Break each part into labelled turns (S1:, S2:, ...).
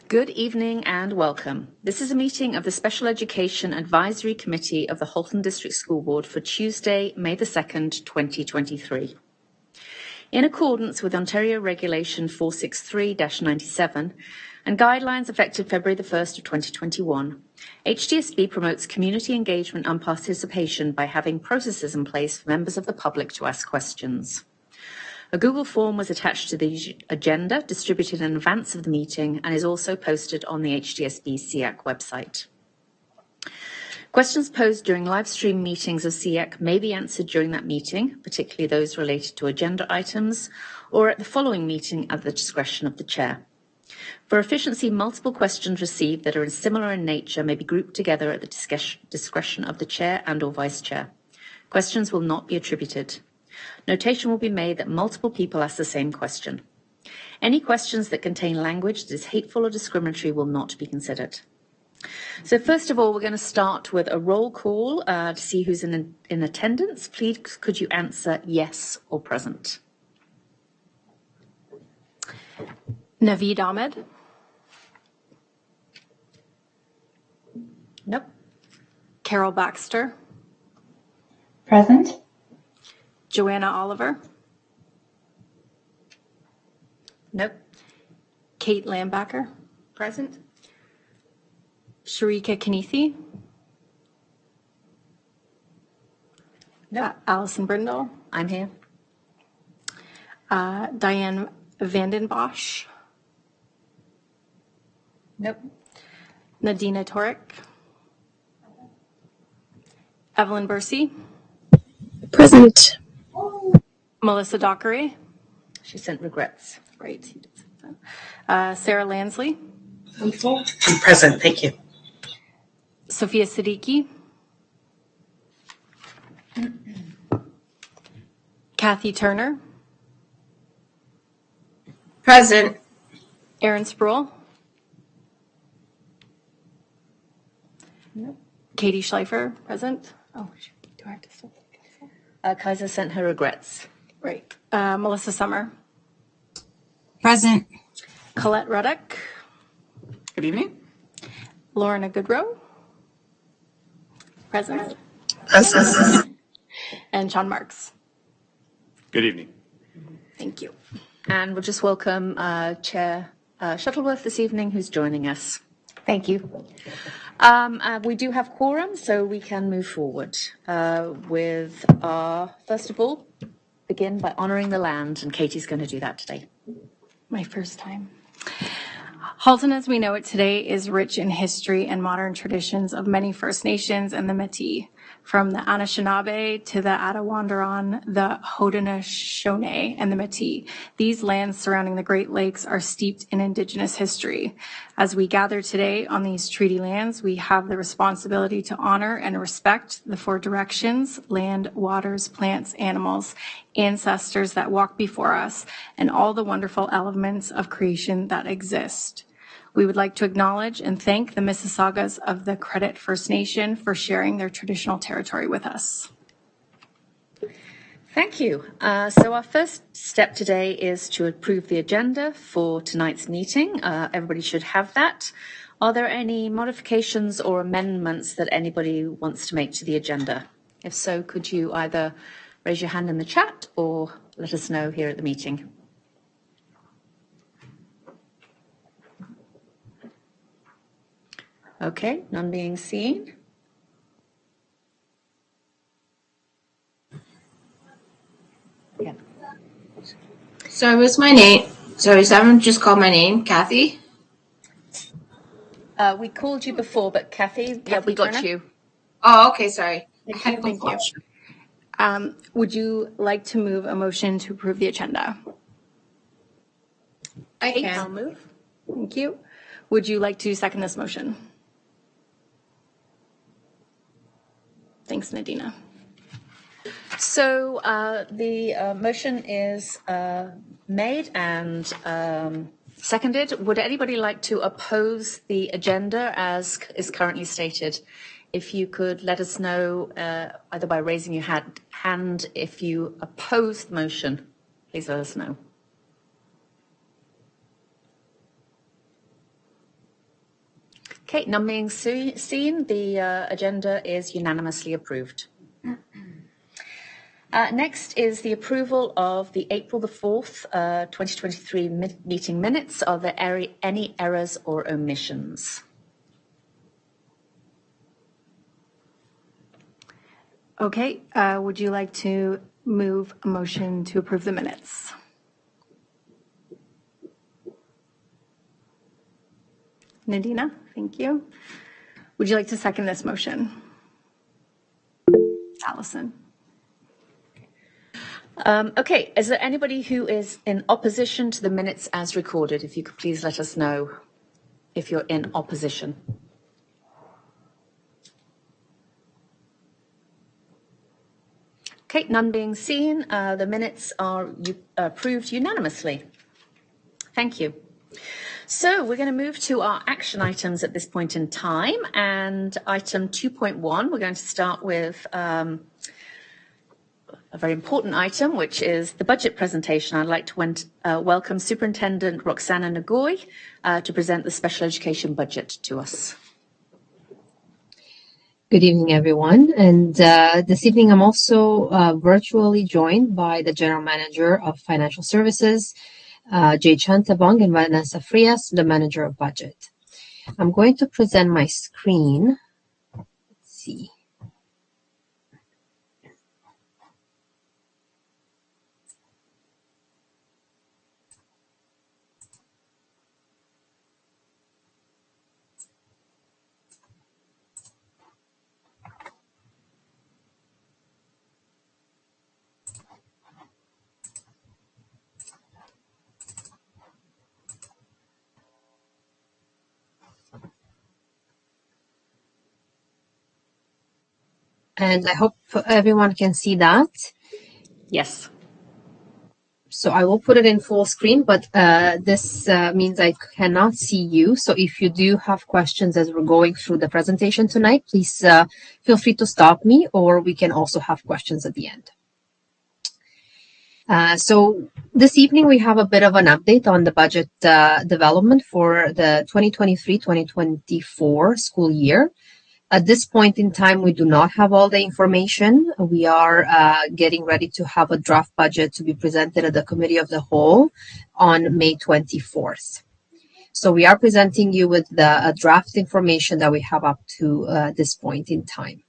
S1: Good evening and welcome. This is a meeting of the Special Education Advisory Committee of the Halton District School Board for Tuesday, May the 2nd, 2023. In accordance with Ontario Regulation 463-97 and guidelines effective February the 1st of 2021, HDSB promotes community engagement and participation by having processes in place for members of the public to ask questions. A Google form was attached to the agenda, distributed in advance of the meeting, and is also posted on the HDSB SEAC website. Questions posed during live stream meetings of SEAC may be answered during that meeting, particularly those related to agenda items, or at the following meeting at the discretion of the chair. For efficiency, multiple questions received that are similar in nature may be grouped together at the discretion of the chair and/or vice chair. Questions will not be attributed. Notation will be made that multiple people ask the same question. Any questions that contain language that is hateful or discriminatory will not be considered. So first of all, we're going to start with a roll call to see who's in attendance. Please, could you answer yes or present?
S2: Naveed Ahmed.
S1: Nope.
S2: Carol Baxter.
S3: Present.
S2: Joanna Oliver.
S1: Nope.
S2: Kate Lambacker.
S4: Present.
S2: Sharika Kanithi.
S1: Nope.
S2: Alison Brindle.
S1: I'm here.
S2: Diane Vandenbosch.
S1: Nope.
S2: Nadina Torek. Evelyn Bursey.
S4: Present.
S2: Melissa Dockery.
S1: She sent regrets.
S2: Right. He did say that. Sarah Lansley.
S4: I'm present. Thank you.
S2: Sophia Siddiqui. Kathy Turner.
S4: Present.
S2: Aaron Sproul.
S1: Nope.
S2: Katie Schleifer. Present. Oh, do I have to still?
S1: Kaiser sent her regrets.
S2: Right. Melissa Summer.
S3: Present.
S2: Colette Ruddock.
S5: Good evening.
S2: Lorna Goodrow. Present.
S4: Present.
S2: And Sean Marks.
S5: Good evening.
S2: Thank you.
S1: And we'll just welcome Chair Shuttleworth this evening, who's joining us.
S4: Thank you.
S1: We do have quorum, so we can move forward with first of all, begin by honouring the land, and Katie's going to do that today.
S2: My first time. Halton, as we know it today, is rich in history and modern traditions of many First Nations and the Métis, from the Anishinaabe to the Attawandaron, the Haudenosaunee, and the Métis. These lands surrounding the Great Lakes are steeped in Indigenous history. As we gather today on these treaty lands, we have the responsibility to honor and respect the four directions: land, waters, plants, animals, ancestors that walk before us, and all the wonderful elements of creation that exist. We would like to acknowledge and thank the Mississaugas of the Credit First Nation for sharing their traditional territory with us.
S1: Thank you. So our first step today is to approve the agenda for tonight's meeting. Everybody should have that. Are there any modifications or amendments that anybody wants to make to the agenda? If so, could you either raise your hand in the chat or let us know here at the meeting? Okay, none being seen. Yeah.
S6: Sorry, what's my name? Sorry, someone just called my name. Kathy?
S1: We called you before, but Kathy, yeah, we got you.
S6: Oh, okay, sorry.
S2: Thank you. Would you like to move a motion to approve the agenda?
S6: I
S2: I'll
S6: can.
S2: move. Thank you. Would you like to second this motion? Thanks, Nadina.
S1: So the motion is made and seconded. Would anybody like to oppose the agenda as is currently stated? If you could let us know either by raising your hand if you oppose the motion, please let us know. Okay, none being seen, the agenda is unanimously approved. Next is the approval of the April the 4th, 2023 meeting minutes. Are there any errors or omissions?
S2: Okay, would you like to move a motion to approve the minutes? Nadina, thank you. Would you like to second this motion? Allison.
S1: Okay, is there anybody who is in opposition to the minutes as recorded? If you could please let us know if you're in opposition. Okay, none being seen, the minutes are approved unanimously. Thank you. So we're going to move to our action items at this point in time. And item 2.1, we're going to start with a very important item, which is the budget presentation. I'd like to welcome Superintendent Roxana Nagoy to present the special education budget to us.
S7: Good evening, everyone. And this evening, I'm also virtually joined by the General Manager of Financial Services, Jay Chantabong, and Vanessa Frias, the Manager of Budget. I'm going to present my screen. Let's see. And I hope everyone can see that.
S1: Yes.
S7: So I will put it in full screen, but this means I cannot see you. So if you do have questions as we're going through the presentation tonight, please feel free to stop me, or we can also have questions at the end. So this evening, we have a bit of an update on the budget development for the 2023-2024 school year. At this point in time, we do not have all the information. We are getting ready to have a draft budget to be presented at the Committee of the Whole on May 24th. So we are presenting you with the draft information that we have up to this point in time.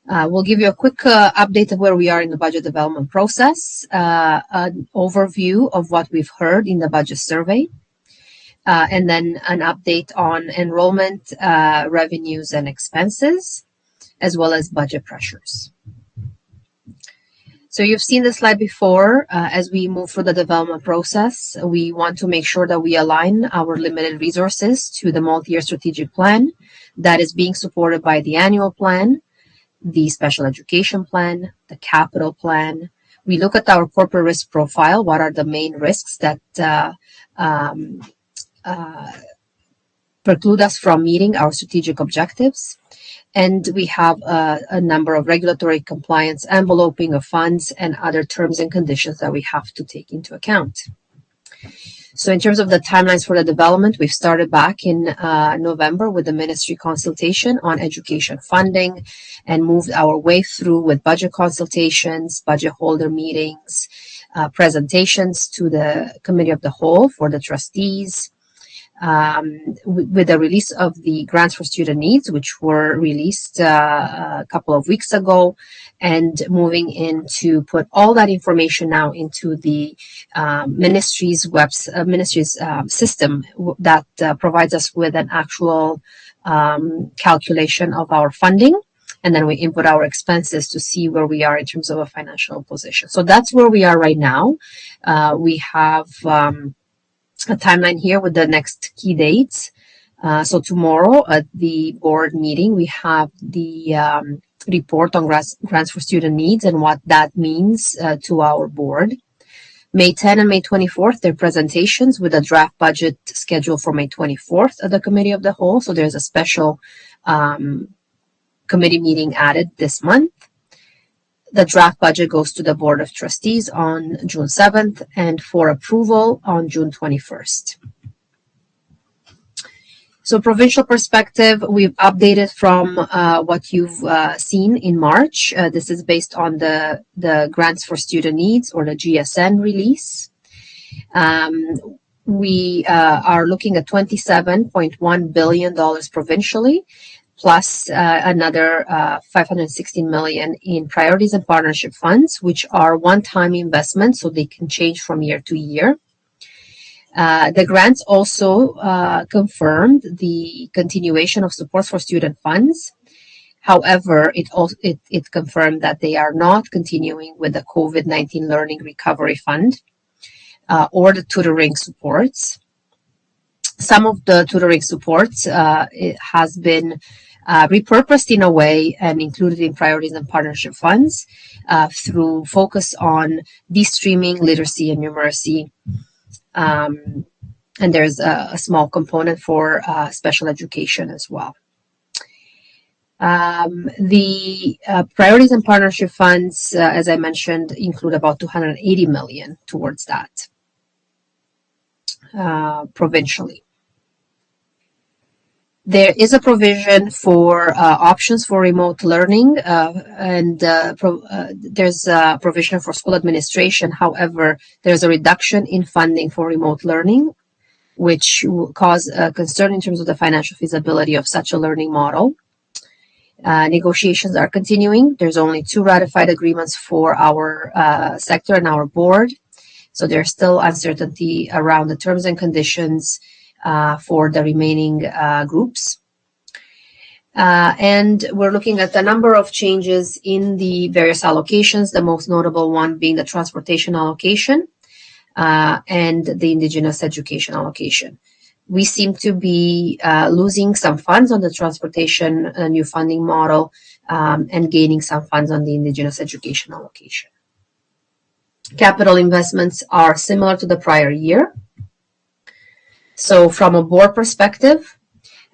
S7: We'll give you a quick update of where we are in the budget development process, an overview of what we've heard in the budget survey, and then an update on enrollment, revenues and expenses, as well as budget pressures. So you've seen this slide before. As we move through the development process, we want to make sure that we align our limited resources to the multi-year strategic plan that is being supported by the annual plan, the special education plan, the capital plan. We look at our corporate risk profile. What are the main risks that preclude us from meeting our strategic objectives? And we have a number of regulatory compliance enveloping of funds and other terms and conditions that we have to take into account. So in terms of the timelines for the development, we've started back in November with the ministry consultation on education funding and moved our way through with budget consultations, budget holder meetings, presentations to the Committee of the Whole for the trustees, with the release of the grants for student needs, which were released a couple of weeks ago, and moving in to put all that information now into the ministry's system that provides us with an actual calculation of our funding. And then we input our expenses to see where we are in terms of a financial position. So that's where we are right now. We have a timeline here with the next key dates. So tomorrow at the board meeting, we have the report on grants for student needs and what that means to our board. May 10 and May 24th, their presentations with a draft budget scheduled for May 24th at the Committee of the Whole. So there's a special committee meeting added this month. The draft budget goes to the Board of Trustees on June 7th and for approval on June 21st. So provincial perspective, we've updated from what you've seen in March. This is based on the Grants for Student Needs, or the GSN release. We are looking at $27.1 billion provincially, plus another $516 million in priorities and partnership funds, which are one-time investments, so they can change from year to year. The grants also confirmed the continuation of support for student funds. However, it confirmed that they are not continuing with the COVID-19 Learning Recovery Fund or the tutoring supports. Some of the tutoring supports it has been repurposed in a way and included in priorities and partnership funds through focus on de-streaming, literacy, and numeracy. And there's a small component for special education as well. The priorities and partnership funds, as I mentioned, include about $280 million towards that provincially. There is a provision for options for remote learning, and there's a provision for school administration. However, there's a reduction in funding for remote learning, which will cause a concern in terms of the financial feasibility of such a learning model. Negotiations are continuing. There's only 2 ratified agreements for our sector and our board. So there's still uncertainty around the terms and conditions for the remaining groups. And we're looking at a number of changes in the various allocations, the most notable one being the transportation allocation and the Indigenous education allocation. We seem to be losing some funds on the transportation new funding model and gaining some funds on the Indigenous education allocation. Capital investments are similar to the prior year. So from a board perspective,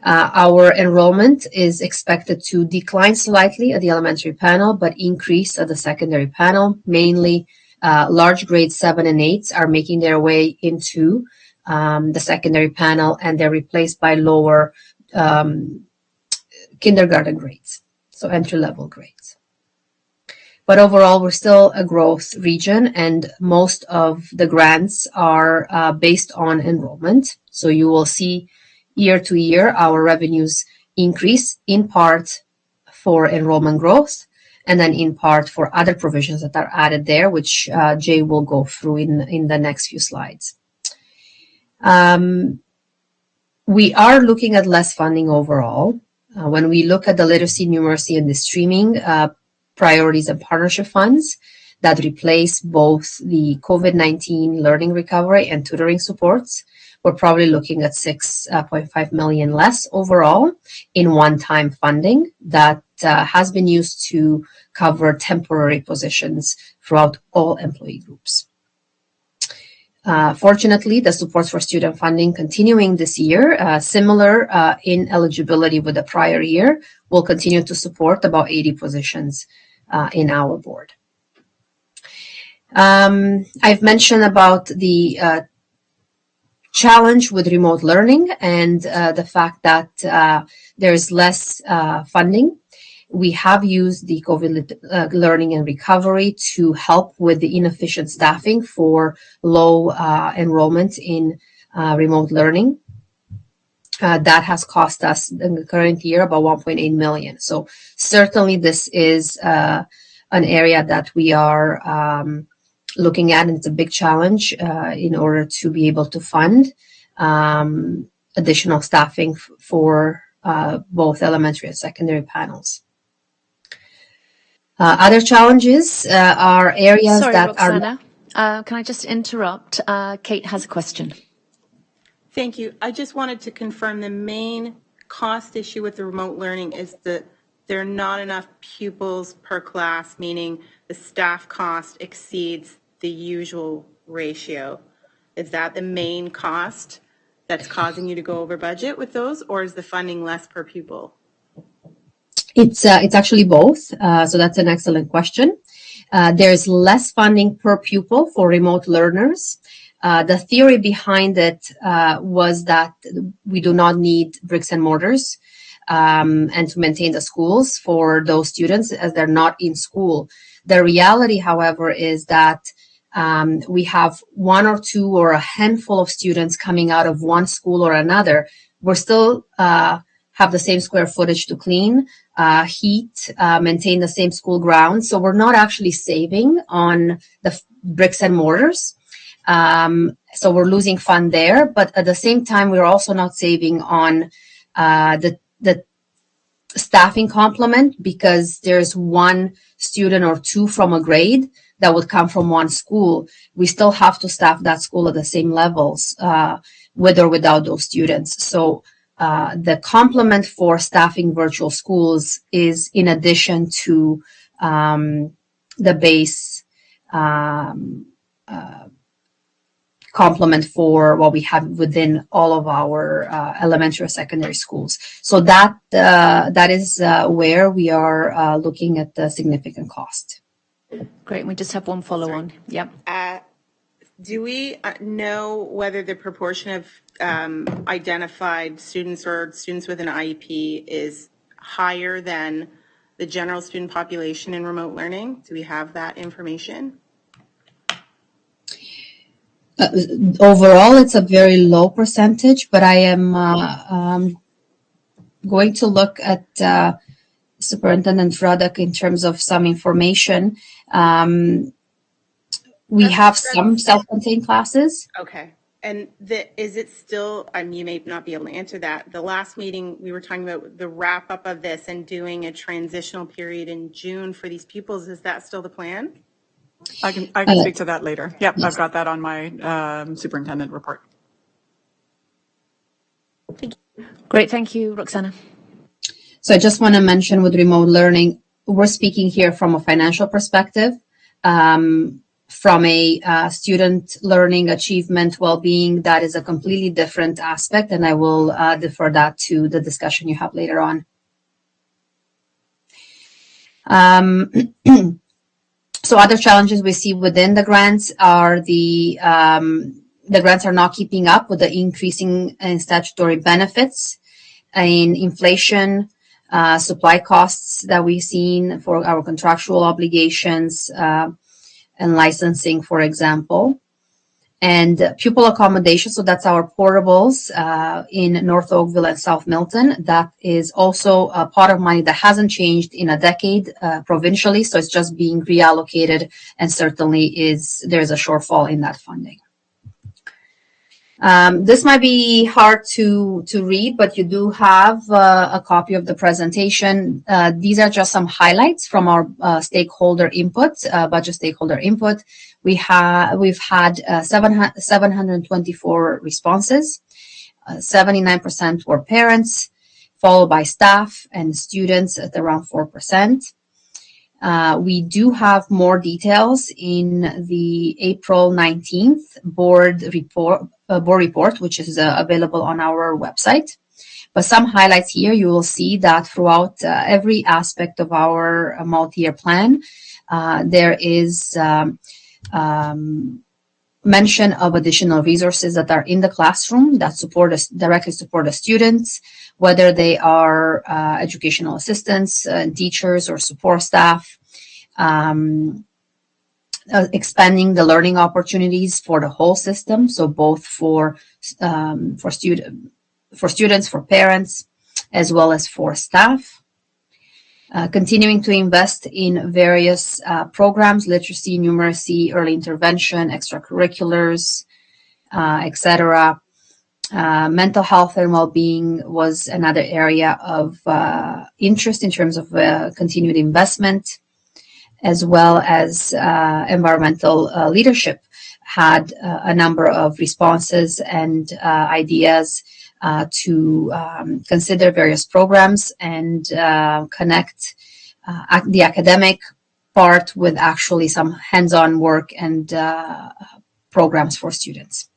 S7: our enrollment is expected to decline slightly at the elementary panel, but increase at the secondary panel. Mainly, large grades 7 and 8 are making their way into the secondary panel, and they're replaced by lower kindergarten grades, so entry-level grades. But overall, we're still a growth region, and most of the grants are based on enrollment. So you will see year to year our revenues increase, in part for enrollment growth, and then in part for other provisions that are added there, which Jay will go through in the next few slides. We are looking at less funding overall. When we look at the literacy, numeracy, and the streaming priorities and partnership funds that replace both the COVID-19 learning recovery and tutoring supports, we're probably looking at $6.5 million less overall in one-time funding that has been used to cover temporary positions throughout all employee groups. Fortunately, the supports for student funding continuing this year, similar in eligibility with the prior year, will continue to support about 80 positions in our board. I've mentioned about the challenge with remote learning and the fact that there's less funding. We have used the COVID learning and recovery to help with the inefficient staffing for low enrollment in remote learning. That has cost us in the current year about $1.8 million. So certainly this is an area that we are looking at, and it's a big challenge in order to be able to fund additional staffing for both elementary and secondary panels. Other challenges are areas
S1: Sorry,
S7: that
S1: Roxana. Can I just interrupt? Kate has a question.
S8: Thank you. I just wanted to confirm the main cost issue with the remote learning is that there are not enough pupils per class, meaning the staff cost exceeds the usual ratio. Is that the main cost that's causing you to go over budget with those, or is the funding less per pupil?
S7: It's actually both. So that's an excellent question. There's less funding per pupil for remote learners. The theory behind it was that we do not need bricks and mortars and to maintain the schools for those students as they're not in school. The reality, however, is that we have one or two or a handful of students coming out of one school or another. We're still have the same square footage to clean, heat, maintain the same school grounds. So we're not actually saving on the bricks and mortars. So we're losing fund there, but at the same time, we're also not saving on the staffing complement, because there's one student or two from a grade that would come from one school. We still have to staff that school at the same levels, with or without those students. So the complement for staffing virtual schools is in addition to the base complement for what we have within all of our elementary or secondary schools. So that is where we are looking at the significant cost.
S1: Great. And we just have one follow-on. Yep.
S8: Do we know whether the proportion of identified students or students with an IEP is higher than the general student population in remote learning? Do we have that information?
S7: Overall, it's a very low percentage, but I am going to look at Superintendent Ruddock in terms of some information. We have some self-contained classes.
S8: Okay. And is it still, you may not be able to answer that. The last meeting, we were talking about the wrap up of this and doing a transitional period in June for these pupils. Is that still the plan?
S5: I can speak to that later. Yep, yes. I've got that on my superintendent report.
S1: Thank you. Great. Thank you, Roxana.
S7: So I just want to mention with remote learning, we're speaking here from a financial perspective. From a student learning, achievement, well-being, that is a completely different aspect, and I will defer that to the discussion you have later on. So other challenges we see within the grants are the grants are not keeping up with the increasing in statutory benefits, in inflation, supply costs that we've seen for our contractual obligations, and licensing, for example, and pupil accommodation. So that's our portables in North Oakville and South Milton. That is also a pot of money that hasn't changed in a decade provincially. So it's just being reallocated, and certainly there's a shortfall in that funding. This might be hard to read, but you do have a copy of the presentation. These are just some highlights from our stakeholder input, budget stakeholder input. We've had 724 responses. 79% were parents, followed by staff and students at around 4%. We do have more details in the April 19th board report, which is available on our website. But some highlights here, you will see that throughout every aspect of our multi-year plan, there is mention of additional resources that are in the classroom that directly support the students, whether they are educational assistants, teachers, or support staff. Expanding the learning opportunities for the whole system, so both for students, for parents, as well as for staff. Continuing to invest in various programs, literacy, numeracy, early intervention, extracurriculars, etc. Mental health and well-being was another area of interest in terms of continued investment, as well as environmental leadership had a number of responses and ideas to consider various programs and connect the academic part with actually some hands-on work and programs for students.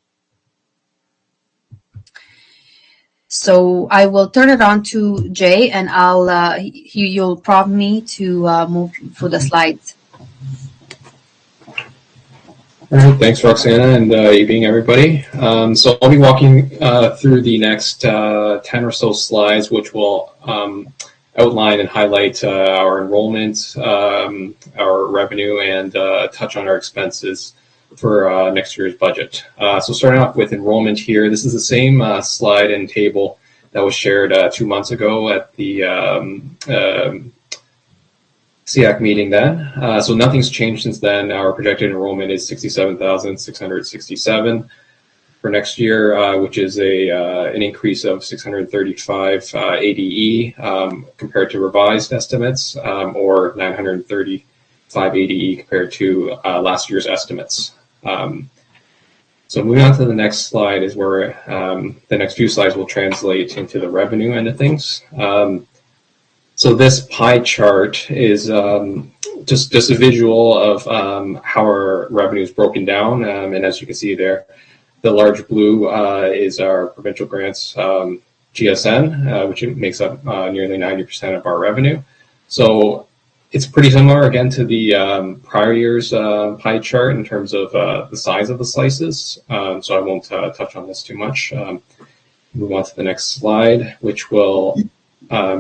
S7: So I will turn it on to Jay, and you'll prompt me to move through the slides.
S9: All right, thanks, Roxana, and evening, everybody. So I'll be walking through the next 10 or so slides, which will outline and highlight our enrollment, our revenue, and touch on our expenses for next year's budget. So starting off with enrollment here, this is the same slide and table that was shared 2 months ago at the SEAC meeting then. So nothing's changed since then. Our projected enrollment is 67,667 for next year, which is an increase of 635 ADE compared to revised estimates, or 935 ADE compared to last year's estimates. So moving on to the next slide is where the next few slides will translate into the revenue end of things. So this pie chart is just a visual of how our revenue is broken down. And as you can see there, the large blue is our provincial grants GSN, which makes up nearly 90% of our revenue. So it's pretty similar, again, to the prior year's pie chart in terms of the size of the slices. So I won't touch on this too much. Move on to the next slide, which will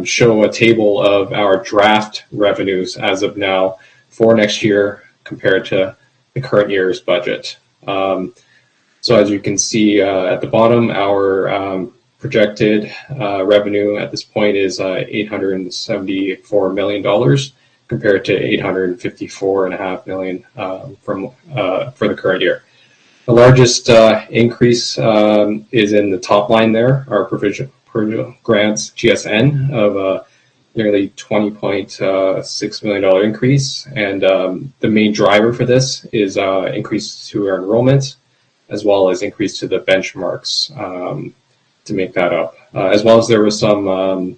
S9: show a table of our draft revenues as of now for next year compared to the current year's budget. So as you can see at the bottom, our projected revenue at this point is $874 million compared to $854.5 million for the current year. The largest increase is in the top line there, our provincial grants GSN of nearly $20.6 million increase. And the main driver for this is increase to our enrollment, as well as increase to the benchmarks to make that up. As well as there was some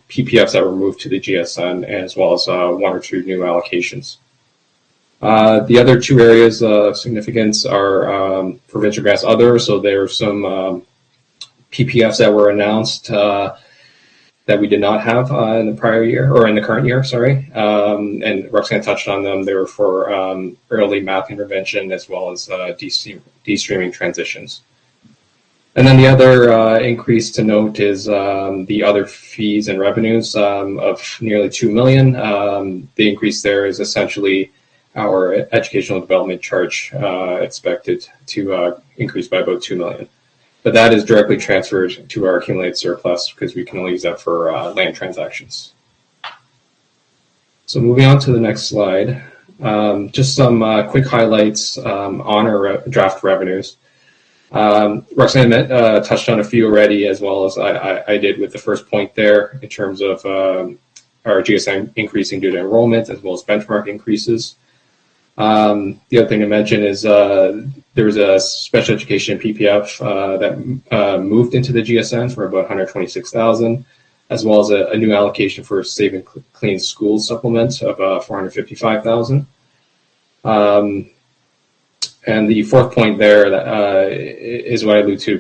S9: PPFs that were moved to the GSN, as well as 1 or 2 new allocations. The other 2 areas of significance are provincial grants other. So there are some PPFs that were announced that we did not have in the prior year, or in the current year, sorry. And Roxanne touched on them. They were for early math intervention, as well as de-streaming transitions. And then the other increase to note is the other fees and revenues of nearly $2 million. The increase there is essentially our educational development charge expected to increase by about $2 million. But that is directly transferred to our accumulated surplus because we can only use that for land transactions. So moving on to the next slide, just some quick highlights on our draft revenues. Roxanne touched on a few already, as well as I did with the first point there in terms of our GSN increasing due to enrollment, as well as benchmark increases. The other thing to mention is there was a special education PPF that moved into the GSN for about $126,000, as well as a new allocation for Safe and Clean Schools supplement of $455,000. And the fourth point there is what I alluded to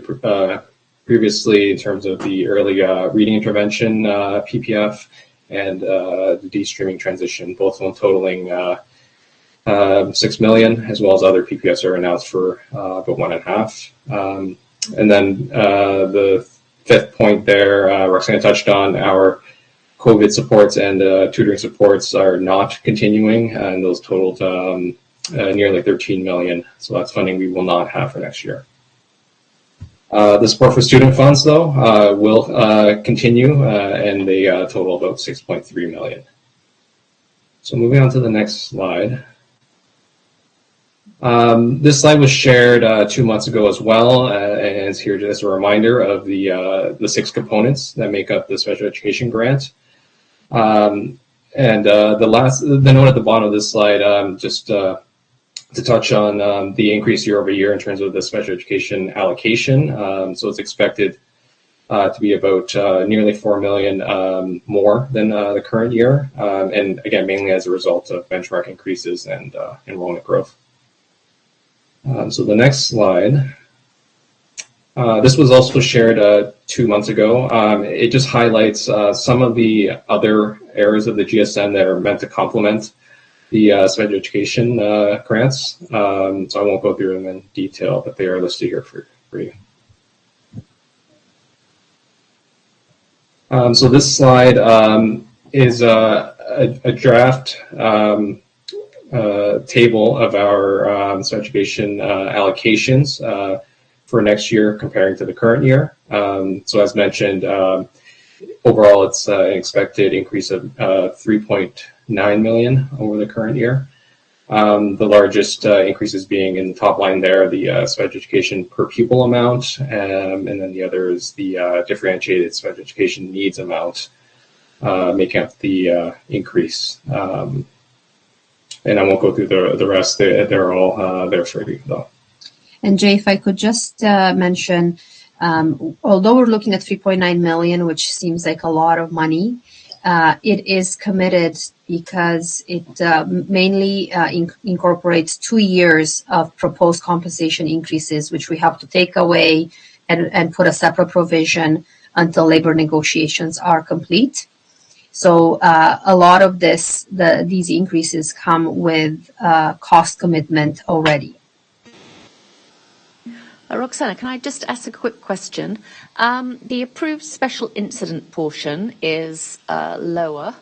S9: previously in terms of the early reading intervention PPF and the de-streaming transition, both of them totaling $6 million, as well as other PPFs are announced for about $1.5 million. And then the fifth point there, Roxanne touched on, our COVID supports and tutoring supports are not continuing, and those totaled nearly $13 million. So that's funding we will not have for next year. The support for student funds, though, will continue, and they total about $6.3 million. So moving on to the next slide. This slide was shared 2 months ago as well, and it's here just a reminder of the 6 components that make up the special education grant. And the note at the bottom of this slide, just to touch on the increase year over year in terms of the special education allocation. So it's expected to be about nearly $4 million more than the current year, and again, mainly as a result of benchmark increases and enrollment growth. So the next slide, this was also shared 2 months ago. It just highlights some of the other areas of the GSN that are meant to complement the special education grants. So I won't go through them in detail, but they are listed here for you. So this slide is a draft table of our special education allocations for next year comparing to the current year. So as mentioned, overall it's an expected increase of 3.9 million over the current year. The largest increases being in the top line there, the special education per pupil amount, and then the other is the differentiated special education needs amount, making up the increase. And I won't go through the rest. They're all there for you, though.
S7: And Jay, if I could just mention, although we're looking at 3.9 million, which seems like a lot of money, it is committed because it mainly incorporates 2 years of proposed compensation increases, which we have to take away and put a separate provision until labor negotiations are complete. So a lot of these increases come with cost commitment already.
S1: Roxana, can I just ask a quick question? The approved special incident portion is lower.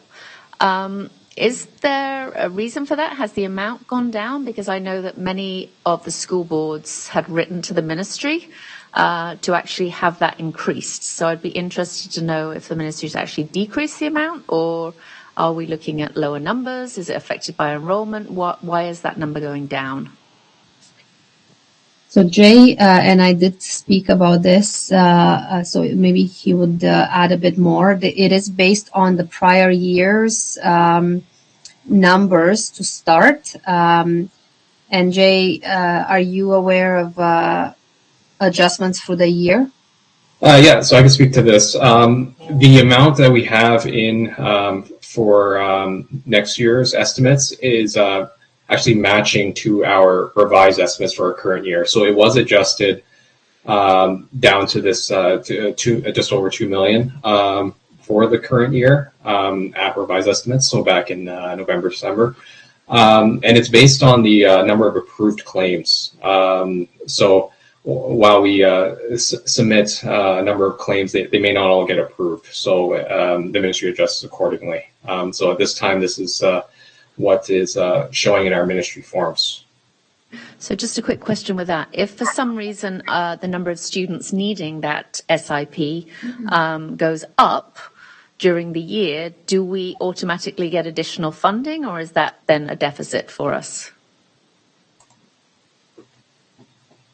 S1: Is there a reason for that? Has the amount gone down? Because I know that many of the school boards had written to the ministry to actually have that increased. So I'd be interested to know if the ministry's actually decreased the amount, or are we looking at lower numbers? Is it affected by enrollment? Why is that number going down?
S7: So Jay and I did speak about this, so maybe he would add a bit more. It is based on the prior year's numbers to start. And Jay, are you aware of adjustments for the year?
S9: Yeah, so I can speak to this. The amount that we have in for next year's estimates is actually matching to our revised estimates for our current year. So it was adjusted down to this just over 2 million for the current year at revised estimates. So back in November, December, and it's based on the number of approved claims. So while we submit a number of claims, they may not all get approved. So the ministry adjusts accordingly. So at this time, this is what is showing in our ministry forms.
S1: So just a quick question with that. If for some reason the number of students needing that SIP goes up during the year, do we automatically get additional funding, or is that then a deficit for us?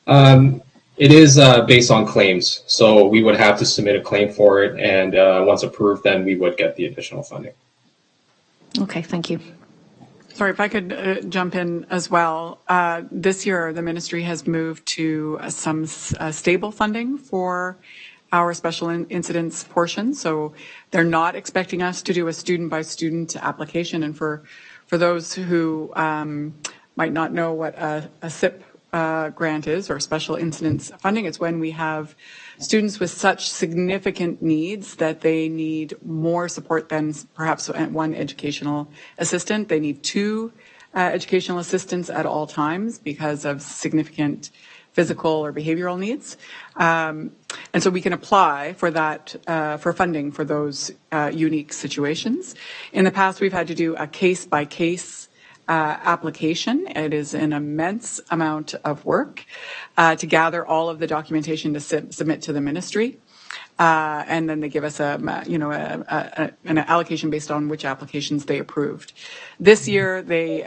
S9: It is based on claims. So we would have to submit a claim for it, and once approved, then we would get the additional funding.
S1: Okay, thank you.
S5: Sorry, if I could jump in as well. This year, the ministry has moved to some stable funding for our special incidents portion. So they're not expecting us to do a student-by-student application. And for those who might not know what a SIP grant is, or special incidents funding, it's when we have students with such significant needs that they need more support than perhaps one educational assistant. They need 2 educational assistants at all times because of significant physical or behavioral needs. And so we can apply for that, for funding for those unique situations. In the past, we've had to do a case-by-case application. It is an immense amount of work to gather all of the documentation to submit to the ministry. And then they give us an allocation based on which applications they approved. This year, they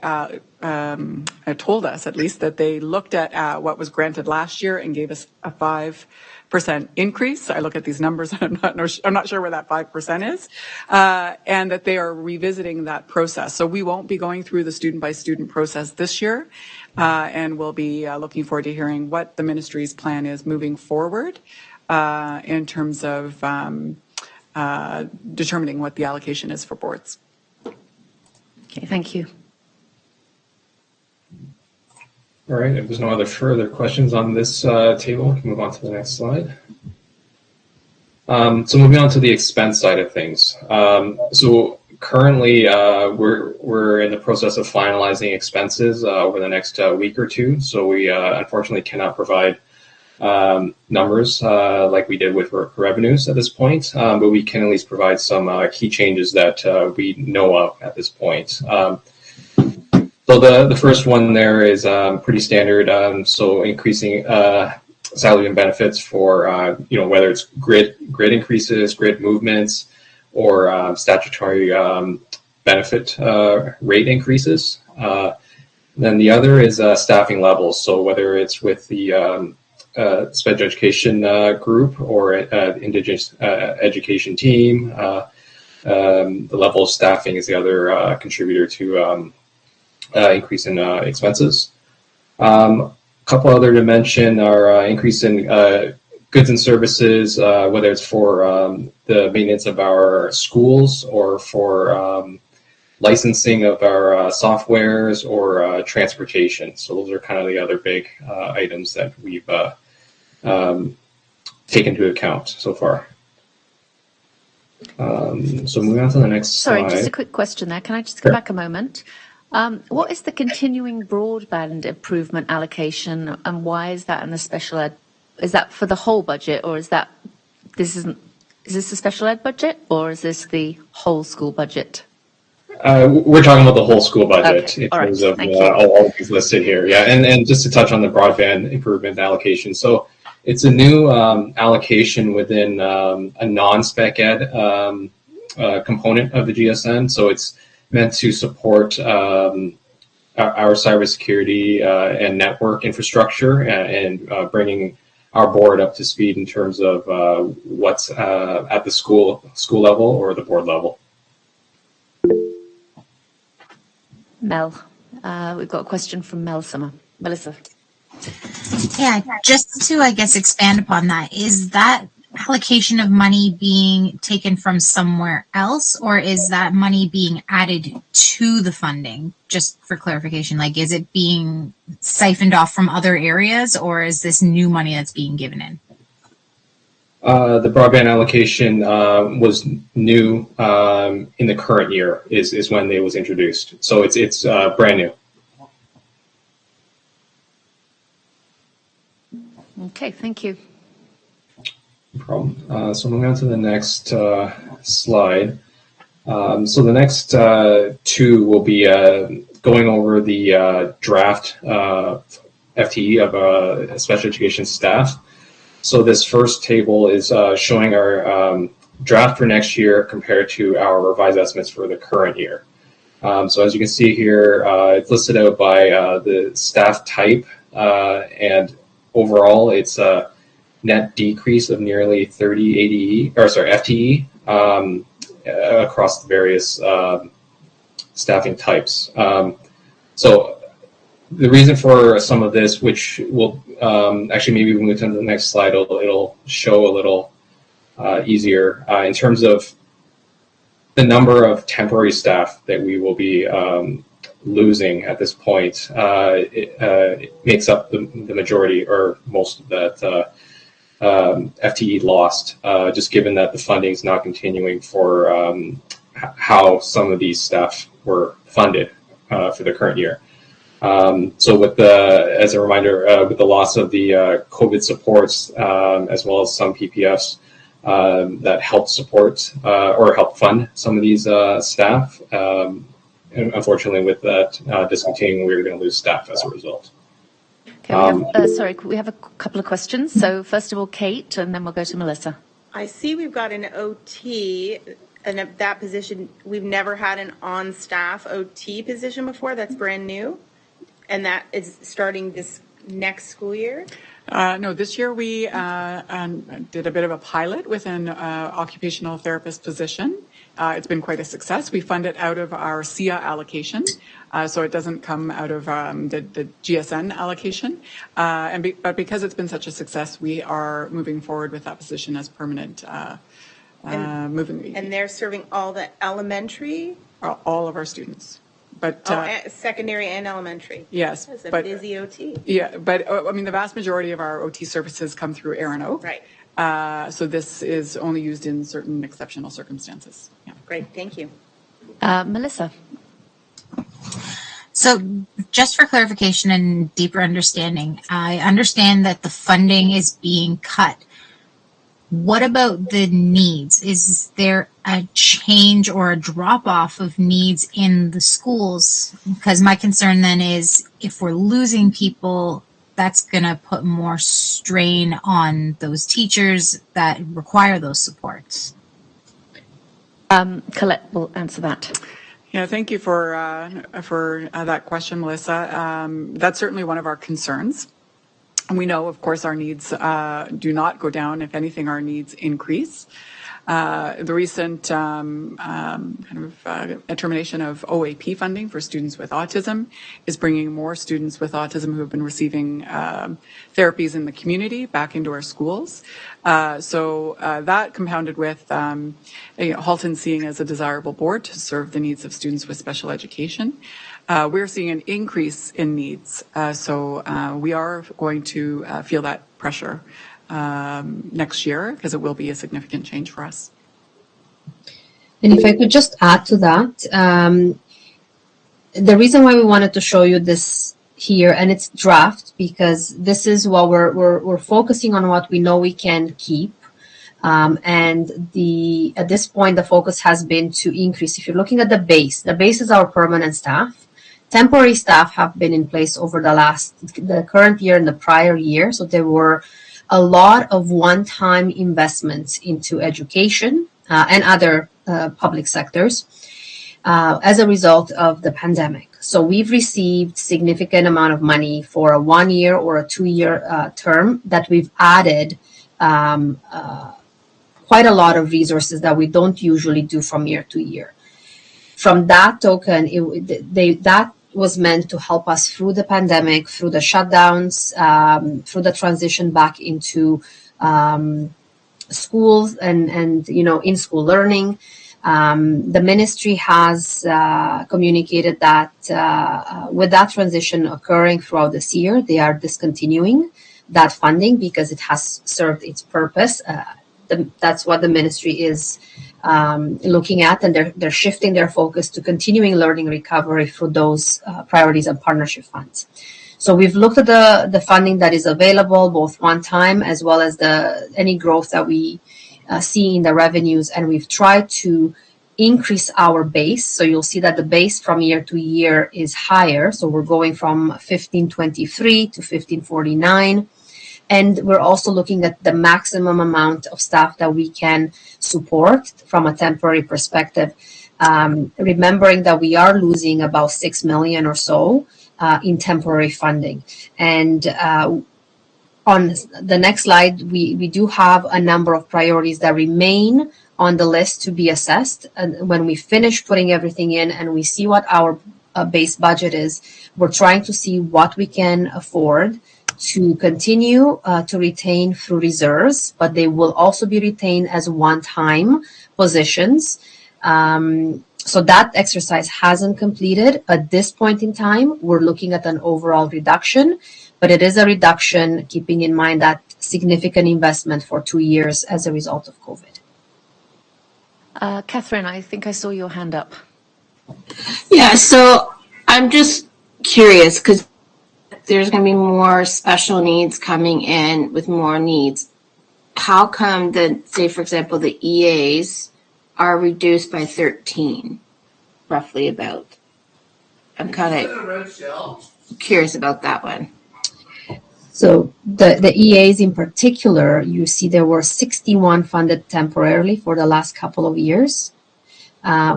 S5: told us, at least, that they looked at what was granted last year and gave us a 5% increase. I look at these numbers and I'm not sure where that 5% is, and that they are revisiting that process. So we won't be going through the student-by-student process this year, and we'll be looking forward to hearing what the ministry's plan is moving forward in terms of determining what the allocation is for boards.
S1: Okay, thank you.
S9: All right, if there's no other further questions on this table, we can move on to the next slide. So moving on to the expense side of things. So currently we're we're in the process of finalizing expenses over the next week or two, so we unfortunately cannot provide numbers like we did with revenues at this point, but we can at least provide some key changes that we know of at this point. So the first one there is pretty standard. So increasing salary and benefits for whether it's grid increases, grid movements, or statutory benefit rate increases. Then the other is staffing levels. So whether it's with the special education group or Indigenous education team, the level of staffing is the other contributor to increase in expenses. A couple other to mention are increase in goods and services, whether it's for the maintenance of our schools or for licensing of our softwares or transportation. So those are kind of the other big items that we've taken into account so far. So moving on to the next slide.
S1: Sorry, just a quick question there. Can I just go back a moment? What is the continuing broadband improvement allocation, and why is that in the special ed? Is that for the whole budget, or is this the special ed budget, or is this the whole school budget?
S9: We're talking about the whole school budget in
S1: All
S9: terms
S1: right.
S9: of all of these listed here. Yeah, and just to touch on the broadband improvement allocation. So it's a new allocation within a non-spec ed component of the GSN. So it's meant to support our cybersecurity and network infrastructure and bringing our board up to speed in terms of what's at the school level or the board level.
S1: Mel, we've got a question from Melissa.
S3: Yeah, just to, I guess, expand upon that, is that allocation of money being taken from somewhere else, or is that money being added to the funding? Just for clarification, like, is it being siphoned off from other areas, or is this new money that's being given in?
S9: The broadband allocation was new in the current year is when it was introduced. So it's brand new.
S1: Okay, thank you.
S9: No problem. So moving on to the next slide. So the next two will be going over the draft FTE of special education staff. So this first table is showing our draft for next year compared to our revised estimates for the current year. So as you can see here, it's listed out by the staff type, and overall it's a net decrease of nearly 30 FTE across the various staffing types. So the reason for some of this, which will actually maybe we move to the next slide, it'll show a little easier in terms of the number of temporary staff that we will be losing at this point. It makes up the majority or most of that FTE lost, just given that the funding is not continuing for how some of these staff were funded for the current year. So with as a reminder, with the loss of the COVID supports, as well as some PPFs that helped support or help fund some of these staff, and unfortunately with that discontinuing, we're going to lose staff as a result.
S1: Okay, we have a couple of questions. So first of all, Kate, and then we'll go to Melissa.
S8: I see we've got an OT, and that position, we've never had an on-staff OT position before. That's brand new. And that is starting this next school year?
S5: No, this year we did a bit of a pilot with an occupational therapist position. It's been quite a success. We fund it out of our SIA allocation, so it doesn't come out of the GSN allocation. But because it's been such a success, we are moving forward with that position as permanent.
S8: And they're serving all the elementary?
S5: All of our students. But
S8: secondary and elementary.
S5: Yes,
S8: That's a busy OT.
S5: Yeah, but I mean, the vast majority of our OT services come through Erin Oak.
S8: Right.
S5: So this is only used in certain exceptional circumstances. Yeah.
S8: Great, thank you.
S1: Melissa.
S3: So just for clarification and deeper understanding, I understand that the funding is being cut. What about the needs? Is there a change or a drop off of needs in the schools? Because my concern then is if we're losing people, that's going to put more strain on those teachers that require those supports.
S1: Colette will answer that.
S5: Yeah, thank you for that question, Melissa. That's certainly one of our concerns. And we know, of course, our needs do not go down. If anything, our needs increase. The recent termination of OAP funding for students with autism is bringing more students with autism who have been receiving therapies in the community back into our schools. So that compounded with Halton seeing as a desirable board to serve the needs of students with special education. We're seeing an increase in needs. So we are going to feel that pressure next year because it will be a significant change for us.
S7: And if I could just add to that, the reason why we wanted to show you this here, and it's draft, because this is what we're focusing on what we know we can keep. And at this point, the focus has been to increase. If you're looking at the base is our permanent staff. Temporary staff have been in place over the current year and the prior year. So there were a lot of one-time investments into education and other public sectors as a result of the pandemic. So we've received significant amount of money for a 1 year or a 2 year term that we've added quite a lot of resources that we don't usually do from year to year. From that token, that was meant to help us through the pandemic, through the shutdowns, through the transition back into schools and in-school learning. The ministry has communicated that with that transition occurring throughout this year, they are discontinuing that funding because it has served its purpose. That's what the ministry is looking at, and they're shifting their focus to continuing learning recovery through those priorities and partnership funds. So we've looked at the funding that is available, both one time as well as any growth that we see in the revenues, and we've tried to increase our base. So you'll see that the base from year to year is higher. So we're going from 1523 to 1549. And we're also looking at the maximum amount of staff that we can support from a temporary perspective, remembering that we are losing about 6 million or so in temporary funding. And on the next slide, we do have a number of priorities that remain on the list to be assessed. And when we finish putting everything in and we see what our base budget is, we're trying to see what we can afford to continue to retain through reserves, but they will also be retained as one-time positions. So that exercise hasn't completed. At this point in time, we're looking at an overall reduction, but it is a reduction keeping in mind that significant investment for 2 years as a result of COVID.
S1: Catherine, I think I saw your hand up.
S6: Yeah, so I'm just curious because there's going to be more special needs coming in with more needs. How come say, for example, the EAs are reduced by 13, roughly about? I'm kind of curious about that one.
S7: So the EAs in particular, you see there were 61 funded temporarily for the last couple of years.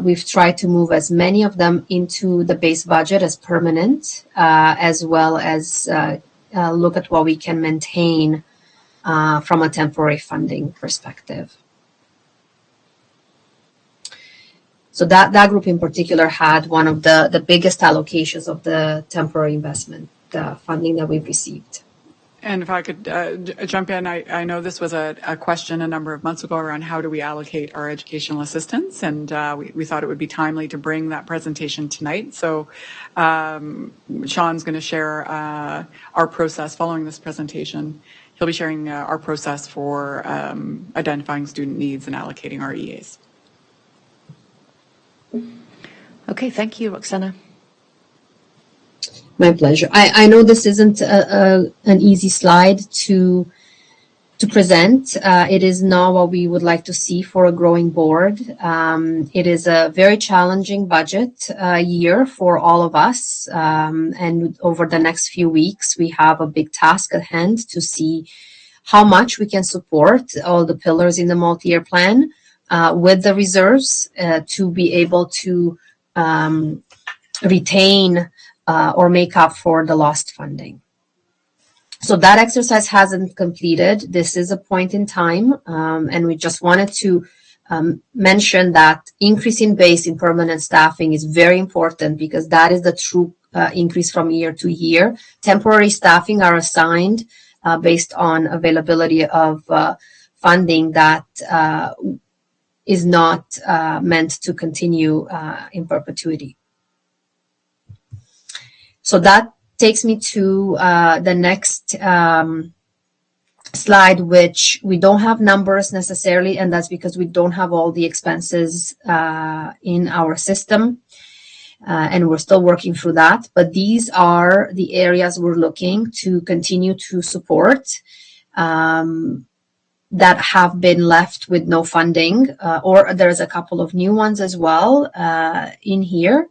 S7: We've tried to move as many of them into the base budget as permanent, as well as look at what we can maintain from a temporary funding perspective. So that group in particular had one of the biggest allocations of the temporary investment funding that we've received.
S5: And if I could jump in, I know this was a question a number of months ago around how do we allocate our educational assistance, and we thought it would be timely to bring that presentation tonight. So Sean's going to share our process following this presentation. He'll be sharing our process for identifying student needs and allocating our EAs.
S1: Okay, thank you, Roxana.
S7: My pleasure. I know this isn't an easy slide to present. It is not what we would like to see for a growing board. It is a very challenging budget year for all of us. And over the next few weeks, we have a big task at hand to see how much we can support all the pillars in the multi-year plan with the reserves to be able to retain or make up for the lost funding. So that exercise hasn't completed. This is a point in time, and we just wanted to mention that increasing base in permanent staffing is very important because that is the true increase from year to year. Temporary staffing are assigned based on availability of funding that is not meant to continue in perpetuity. So that takes me to the next slide, which we don't have numbers necessarily, and that's because we don't have all the expenses in our system, and we're still working through that. But these are the areas we're looking to continue to support that have been left with no funding, or there's a couple of new ones as well in here,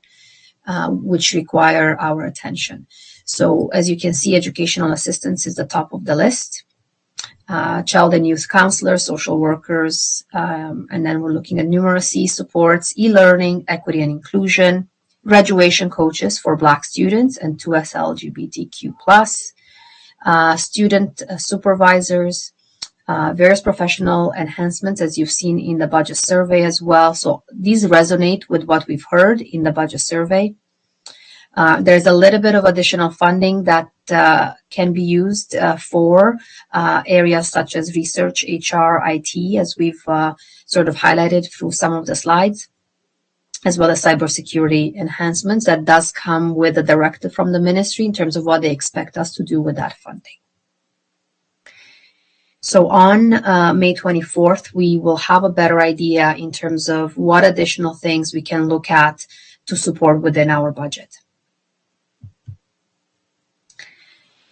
S7: which require our attention. So as you can see, educational assistance is the top of the list. Child and youth counselors, social workers, and then we're looking at numeracy supports, e-learning, equity and inclusion, graduation coaches for Black students and 2S LGBTQ+, student supervisors, various professional enhancements, as you've seen in the budget survey as well. So these resonate with what we've heard in the budget survey. There's a little bit of additional funding that can be used for areas such as research, HR, IT, as we've sort of highlighted through some of the slides, as well as cybersecurity enhancements. That does come with a directive from the ministry in terms of what they expect us to do with that funding. So on May 24th, we will have a better idea in terms of what additional things we can look at to support within our budget.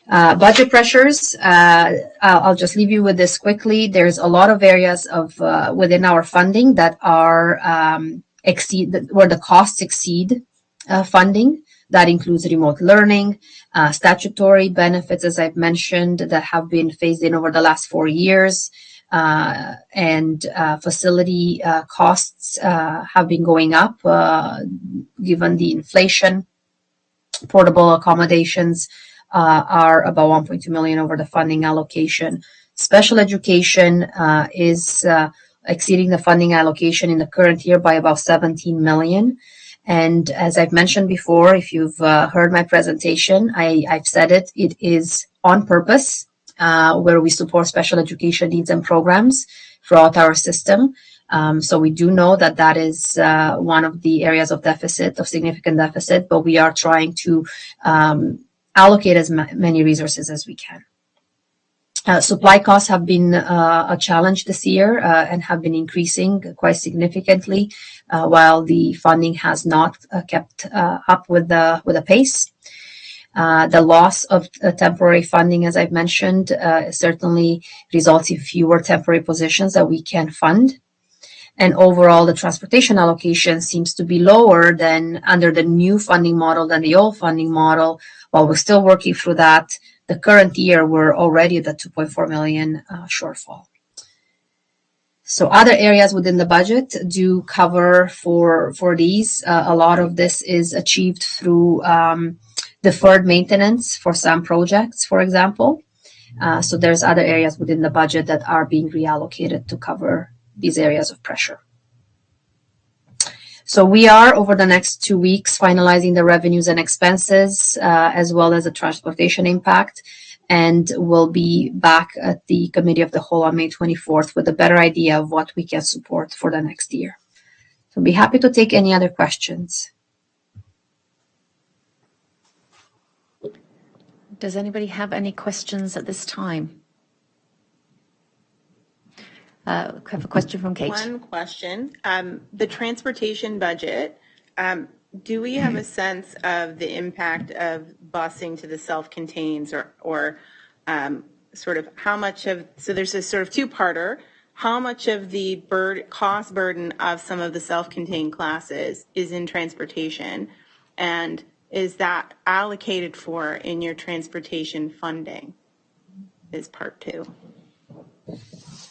S7: Budget pressures, I'll just leave you with this quickly. There's a lot of areas of within our funding that are where the costs exceed funding. That includes remote learning, statutory benefits, as I've mentioned, that have been phased in over the last 4 years, and facility costs have been going up given the inflation. Portable accommodations are about 1.2 million over the funding allocation. Special education is exceeding the funding allocation in the current year by about 17 million. And as I've mentioned before, if you've heard my presentation, I've said it is on purpose, where we support special education needs and programs throughout our system. So we do know that that is one of the areas of deficit, of significant deficit, but we are trying to allocate as many resources as we can. Supply costs have been a challenge this year and have been increasing quite significantly, while the funding has not kept up with the pace. The loss of temporary funding, as I've mentioned, certainly results in fewer temporary positions that we can fund. And overall, the transportation allocation seems to be lower than under the new funding model than the old funding model. While we're still working through that, the current year, we're already at the 2.4 million shortfall. So other areas within the budget do cover for these. A lot of this is achieved through deferred maintenance for some projects, for example. So there's other areas within the budget that are being reallocated to cover these areas of pressure. So we are, over the next 2 weeks, finalizing the revenues and expenses, as well as the transportation impact. And we'll be back at the Committee of the Whole on May 24th with a better idea of what we can support for the next year. So I'll be happy to take any other questions.
S1: Does anybody have any questions at this time? I have a question from Kate.
S8: One question. The transportation budget, do we have a sense of the impact of busing to the self-contained or sort of how much of, so there's a sort of two-parter, how much of the cost burden of some of the self-contained classes is in transportation, and is that allocated for in your transportation funding is part two.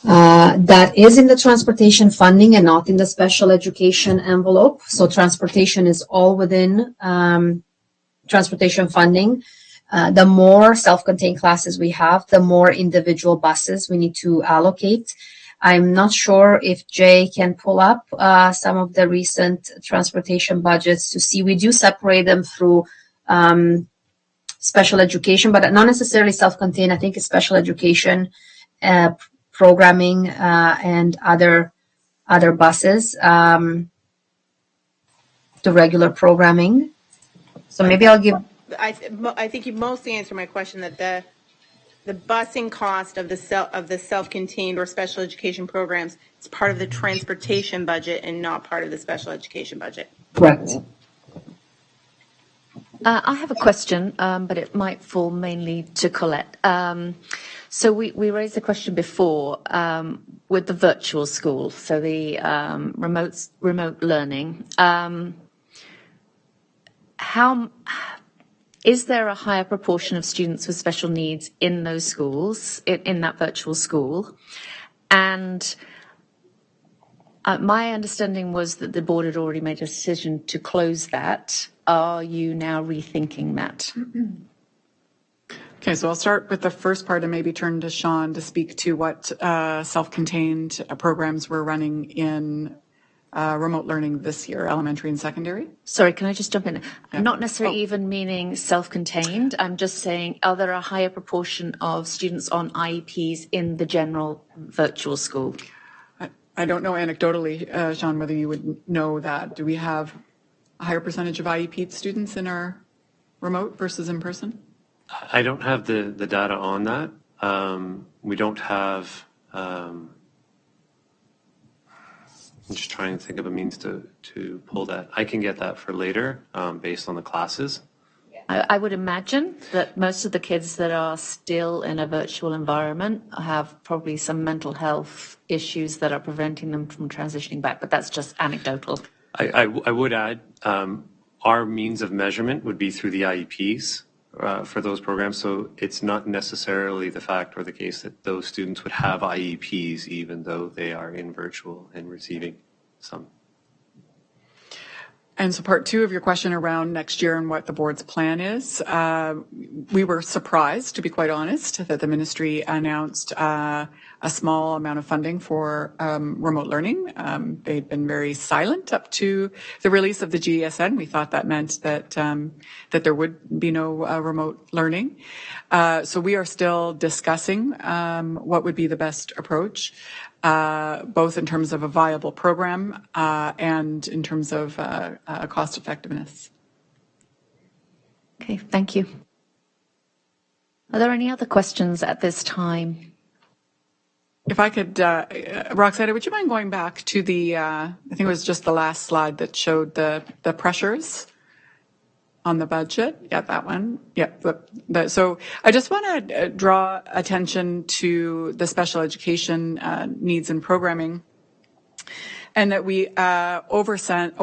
S7: That is in the transportation funding and not in the special education envelope. So transportation is all within transportation funding. The more self-contained classes we have, the more individual buses we need to allocate. I'm not sure if Jay can pull up some of the recent transportation budgets to see. We do separate them through special education, but not necessarily self-contained. I think it's special education, programming, and other buses, the regular programming. So maybe I'll give.
S8: I think you mostly answered my question that the busing cost of the self-contained or special education programs is part of the transportation budget and not part of the special education budget.
S7: Correct.
S1: I have a question, but it might fall mainly to Colette. So we raised the question before with the virtual school, so the remote learning. How is there a higher proportion of students with special needs in those schools, in that virtual school? And my understanding was that the board had already made a decision to close that. Are you now rethinking that?
S5: Okay, so I'll start with the first part and maybe turn to Sean to speak to what self-contained programs we're running in remote learning this year, elementary and secondary.
S1: Sorry, can I just jump in?
S5: Yeah.
S1: Not necessarily even meaning self-contained. I'm just saying, are there a higher proportion of students on IEPs in the general virtual school?
S5: I don't know anecdotally, Sean, whether you would know that. Do we have a higher percentage of IEP students in our remote versus in person?
S10: I don't have the data on that. We don't have, I'm just trying to think of a means to pull that. I can get that for later based on the classes.
S1: I would imagine that most of the kids that are still in a virtual environment have probably some mental health issues that are preventing them from transitioning back, but that's just anecdotal.
S10: I would add, our means of measurement would be through the IEPs for those programs. So it's not necessarily the fact or the case that those students would have IEPs even though they are in virtual and receiving some.
S5: And so part two of your question around next year and what the board's plan is, we were surprised, to be quite honest, that the ministry announced a small amount of funding for remote learning. They'd been very silent up to the release of the GSN. We thought that meant that that there would be no remote learning. So we are still discussing what would be the best approach. Both in terms of a viable program and in terms of cost effectiveness.
S1: Okay, thank you. Are there any other questions at this time?
S5: If I could, Roxana, would you mind going back to the, I think it was just the last slide that showed the pressures on the budget? Yeah, that one. Yeah. So I just want to draw attention to the special education needs and programming, and that we overspend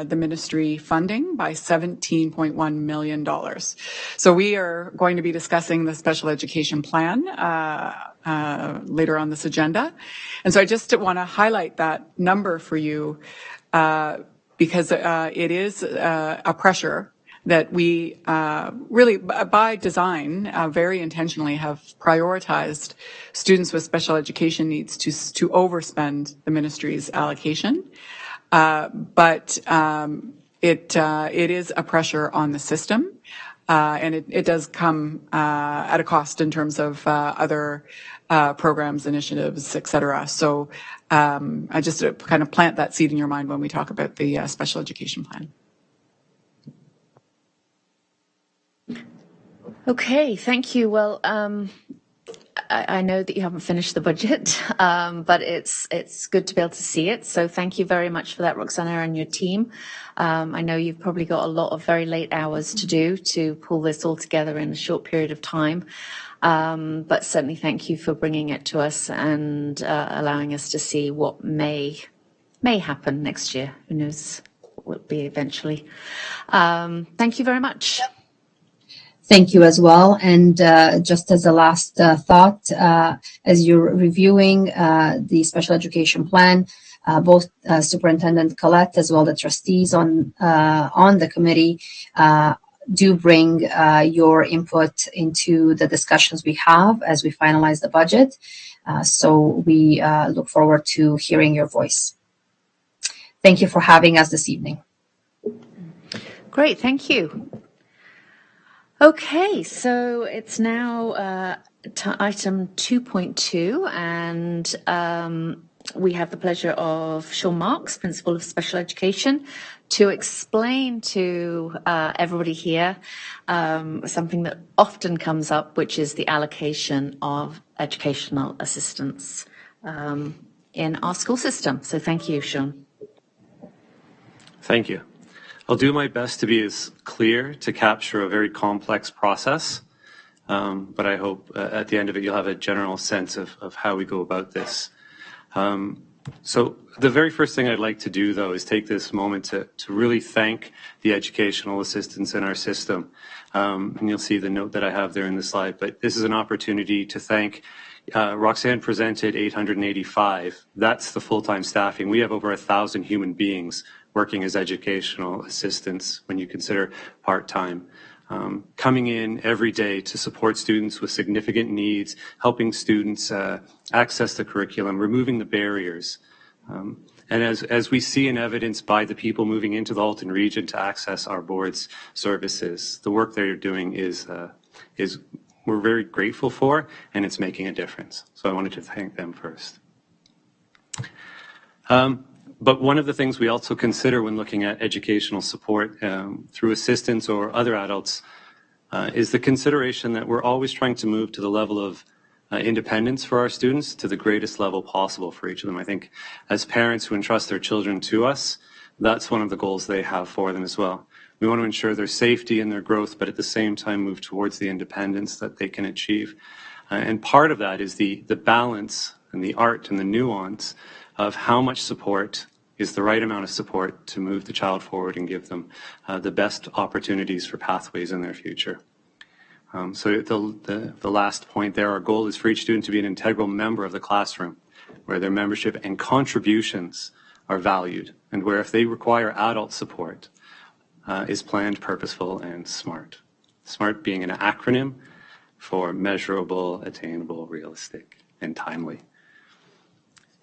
S5: the ministry funding by $17.1 million. So we are going to be discussing the special education plan later on this agenda. And so I just want to highlight that number for you because it is a pressure that we really, by design, very intentionally have prioritized students with special education needs to overspend the ministry's allocation. But it is a pressure on the system, and it does come at a cost in terms of other programs, initiatives, et cetera. So I just kind of plant that seed in your mind when we talk about the special education plan.
S1: Okay, thank you. Well, I know that you haven't finished the budget, but it's good to be able to see it. So thank you very much for that, Roxana, and your team. I know you've probably got a lot of very late hours to do to pull this all together in a short period of time. But certainly thank you for bringing it to us and allowing us to see what may happen next year. Who knows what will be eventually. Thank you very much.
S7: Thank you as well. And just as a last thought, as you're reviewing the special education plan, both Superintendent Collette as well the trustees on the committee do bring your input into the discussions we have as we finalize the budget. So we look forward to hearing your voice. Thank you for having us this evening.
S1: Great, thank you. Okay, so it's now item 2.2, and we have the pleasure of Sean Marks, Principal of Special Education, to explain to everybody here something that often comes up, which is the allocation of educational assistance in our school system. So thank you, Sean.
S10: Thank you. I'll do my best to be as clear to capture a very complex process, but I hope at the end of it you'll have a general sense of how we go about this. So the very first thing I'd like to do, though, is take this moment to really thank the educational assistants in our system. And you'll see the note that I have there in the slide, but this is an opportunity to thank Roxanne presented 885. That's the full-time staffing. We have over 1,000 human beings working as educational assistants when you consider part-time. Coming in every day to support students with significant needs, helping students access the curriculum, removing the barriers. And as we see in evidence by the people moving into the Halton region to access our board's services, the work they're doing is we're very grateful for, and it's making a difference. So I wanted to thank them first. But one of the things we also consider when looking at educational support through assistants or other adults is the consideration that we're always trying to move to the level of independence for our students to the greatest level possible for each of them. I think as parents who entrust their children to us, that's one of the goals they have for them as well. We want to ensure their safety and their growth, but at the same time move towards the independence that they can achieve. And part of that is the balance and the art and the nuance of how much support is the right amount of support to move the child forward and give them the best opportunities for pathways in their future. So the last point there, our goal is for each student to be an integral member of the classroom, where their membership and contributions are valued, and where if they require adult support, is planned, purposeful, and SMART. SMART being an acronym for measurable, attainable, realistic, and timely.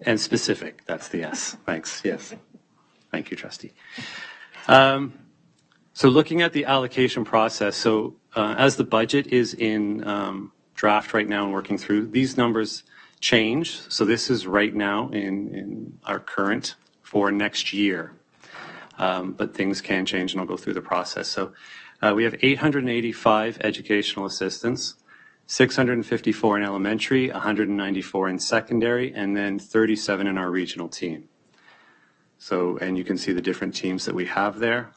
S10: And specific, that's the S. Thanks, yes. Thank you, trustee. So looking at the allocation process, so as the budget is in draft right now and working through, these numbers change. So this is right now in our current for next year. But things can change, and I'll go through the process. So we have 885 educational assistants, 654 in elementary, 194 in secondary, and then 37 in our regional team. So, and you can see the different teams that we have there.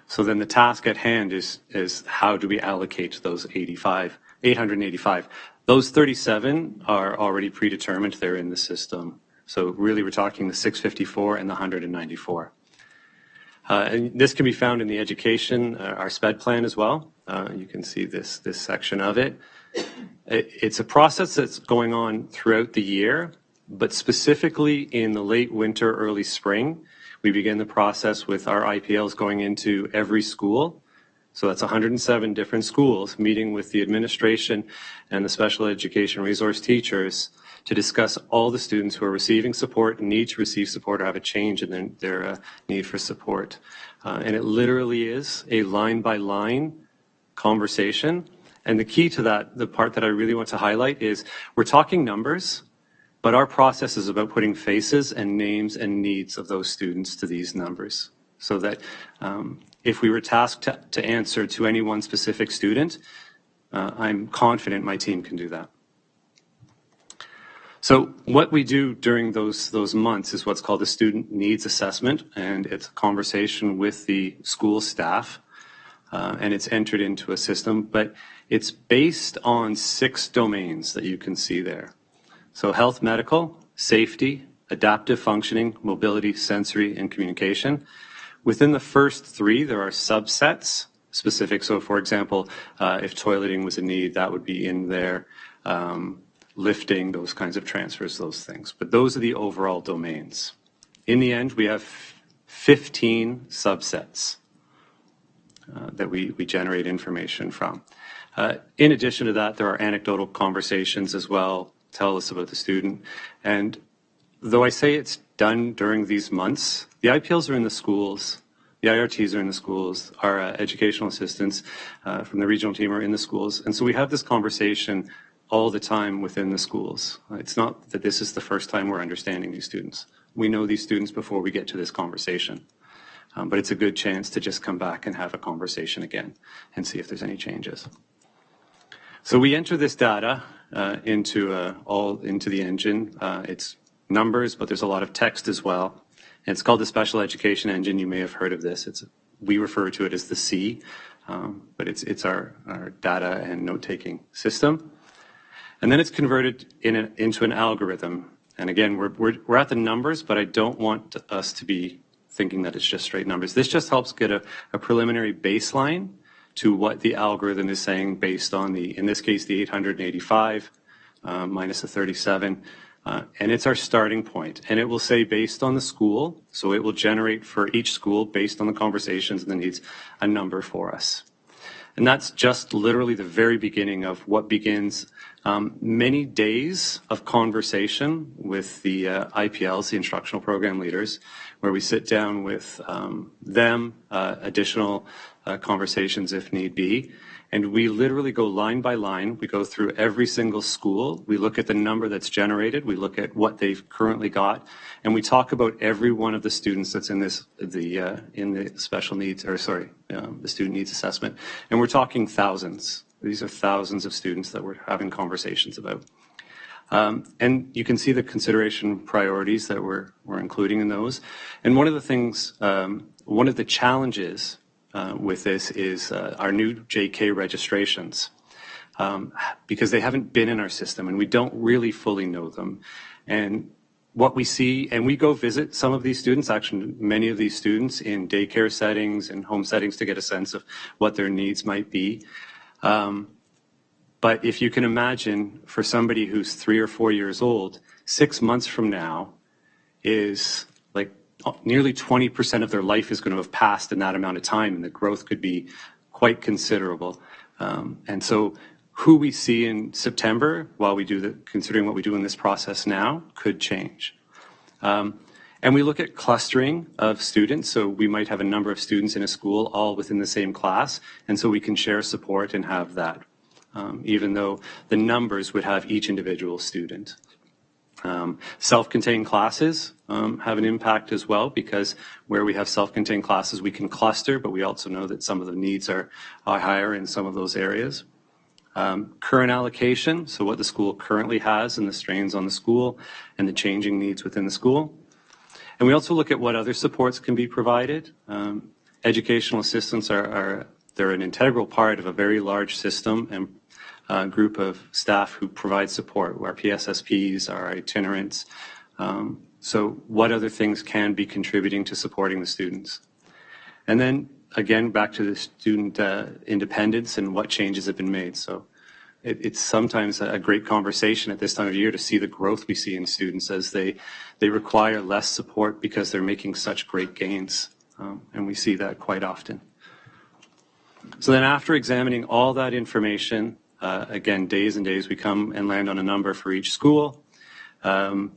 S10: So then the task at hand is how do we allocate those 885? Those 37 are already predetermined. They're in the system. So really we're talking the 654 and the 194. And this can be found in the education, our SPED plan as well. You can see this section of it. It's a process that's going on throughout the year, but specifically in the late winter, early spring, we begin the process with our IPLs going into every school. So that's 107 different schools meeting with the administration and the special education resource teachers to discuss all the students who are receiving support and need to receive support or have a change in their need for support. And it literally is a line-by-line conversation. And the key to that, the part that I really want to highlight is we're talking numbers, but our process is about putting faces and names and needs of those students to these numbers. so that if we were tasked to answer to any one specific student, I'm confident my team can do that. So what we do during those months is what's called a student needs assessment, and it's a conversation with the school staff, and it's entered into a system, but it's based on 6 domains that you can see there. So health, medical, safety, adaptive functioning, mobility, sensory, and communication. Within the first 3, there are subsets specific. So for example, if toileting was a need, that would be in there. Lifting, those kinds of transfers, those things. But those are the overall domains. In the end, we have 15 subsets that we generate information from. In addition to that, there are anecdotal conversations as well, tell us about the student. And though I say it's done during these months, the IPLs are in the schools, the IRTs are in the schools, our educational assistants from the regional team are in the schools. And so we have this conversation all the time within the schools. It's not that this is the first time we're understanding these students. We know these students before we get to this conversation. But it's a good chance to just come back and have a conversation again and see if there's any changes. So we enter this data into the engine. It's numbers, but there's a lot of text as well. And it's called the Special Education Engine. You may have heard of this. We refer to it as the C, but it's our data and note-taking system. And then it's converted into an algorithm. And again, we're at the numbers, but I don't want us to be thinking that it's just straight numbers. This just helps get a preliminary baseline to what the algorithm is saying based on in this case, the 885 minus the 37. And it's our starting point. And it will say based on the school. So it will generate for each school based on the conversations and the needs a number for us. And that's just literally the very beginning of what begins many days of conversation with the IPLs, the instructional program leaders, where we sit down with them, additional conversations if need be. And we literally go line by line. We go through every single school. We look at the number that's generated. We look at what they've currently got. And we talk about every one of the students that's in the special needs, the student needs assessment. And we're talking thousands. These are thousands of students that we're having conversations about. And you can see the consideration priorities that we're including in those. And one of the things, one of the challenges with this is our new JK registrations, because they haven't been in our system and we don't really fully know them. And what we see, and we go visit some of these students, actually many of these students in daycare settings and home settings to get a sense of what their needs might be. But if you can imagine for somebody who's 3 or 4 years old, 6 months from now is like nearly 20% of their life is going to have passed in that amount of time, and the growth could be quite considerable. And so who we see in September while we do considering what we do in this process now could change. And we look at clustering of students. So we might have a number of students in a school all within the same class. And so we can share support and have that, even though the numbers would have each individual student. Self-contained classes have an impact as well, because where we have self-contained classes, we can cluster, but we also know that some of the needs are higher in some of those areas. Current allocation, so what the school currently has and the strains on the school and the changing needs within the school. And we also look at what other supports can be provided. Educational assistants they're an integral part of a very large system and group of staff who provide support, our PSSPs, our itinerants. So what other things can be contributing to supporting the students? And then again, back to the student independence and what changes have been made. So it's sometimes a great conversation at this time of year to see the growth we see in students as they require less support because they're making such great gains. And we see that quite often. So then after examining all that information, again, days and days, we come and land on a number for each school. And